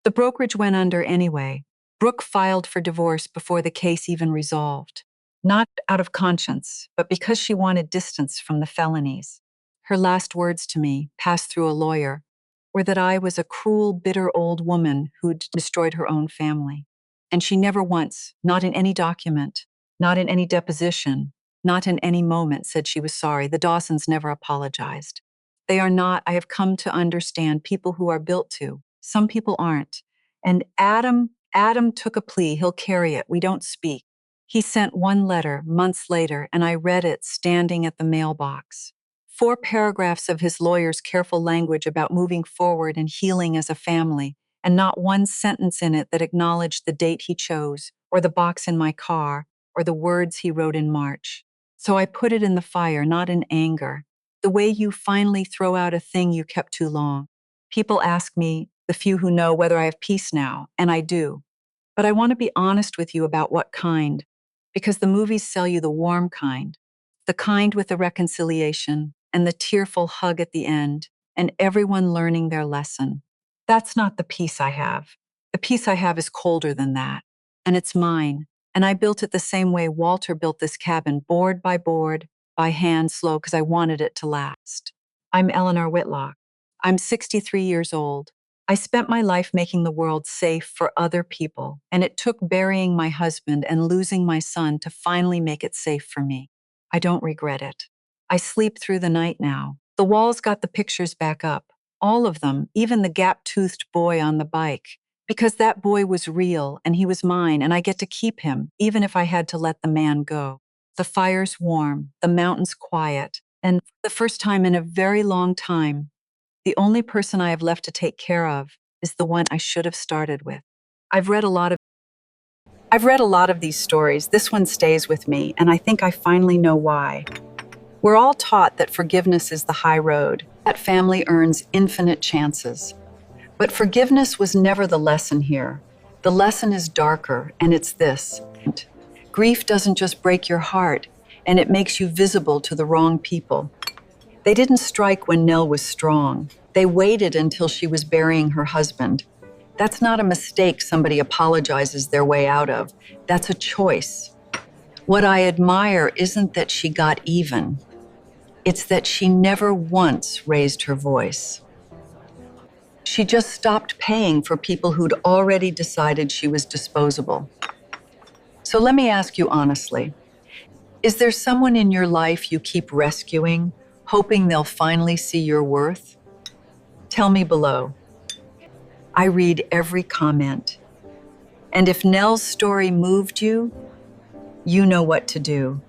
The brokerage went under anyway. Brooke filed for divorce before the case even resolved. Not out of conscience, but because she wanted distance from the felonies. Her last words to me, passed through a lawyer, were that I was a cruel, bitter old woman who'd destroyed her own family. And she never once, not in any document, not in any deposition, not in any moment, said she was sorry. The Dawsons never apologized. They are not, I have come to understand, people who are built to. Some people aren't. And Adam took a plea. He'll carry it. We don't speak. He sent one letter months later, and I read it standing at the mailbox. 4 paragraphs of his lawyer's careful language about moving forward and healing as a family, and not one sentence in it that acknowledged the date he chose, or the box in my car, or the words he wrote in March. So I put it in the fire, not in anger, the way you finally throw out a thing you kept too long. People ask me, the few who know, whether I have peace now, and I do. But I want to be honest with you about what kind, because the movies sell you the warm kind, the kind with the reconciliation and the tearful hug at the end, and everyone learning their lesson. That's not the peace I have. The peace I have is colder than that, and it's mine. And I built it the same way Walter built this cabin, board, by hand, slow, because I wanted it to last. I'm Eleanor Whitlock. I'm 63 years old. I spent my life making the world safe for other people, and it took burying my husband and losing my son to finally make it safe for me. I don't regret it. I sleep through the night now. The walls got the pictures back up, all of them, even the gap-toothed boy on the bike, because that boy was real and he was mine, and I get to keep him, even if I had to let the man go. The fire's warm, the mountains quiet, and for the first time in a very long time, the only person I have left to take care of is the one I should have started with. I've read a lot of these stories. This one stays with me, and I think I finally know why. We're all taught that forgiveness is the high road, that family earns infinite chances. But forgiveness was never the lesson here. The lesson is darker, and it's this. Grief doesn't just break your heart, and it makes you visible to the wrong people. They didn't strike when Nell was strong. They waited until she was burying her husband. That's not a mistake somebody apologizes their way out of. That's a choice. What I admire isn't that she got even. It's that she never once raised her voice. She just stopped paying for people who'd already decided she was disposable. So let me ask you honestly, is there someone in your life you keep rescuing, hoping they'll finally see your worth? Tell me below. I read every comment. And if Nell's story moved you, you know what to do.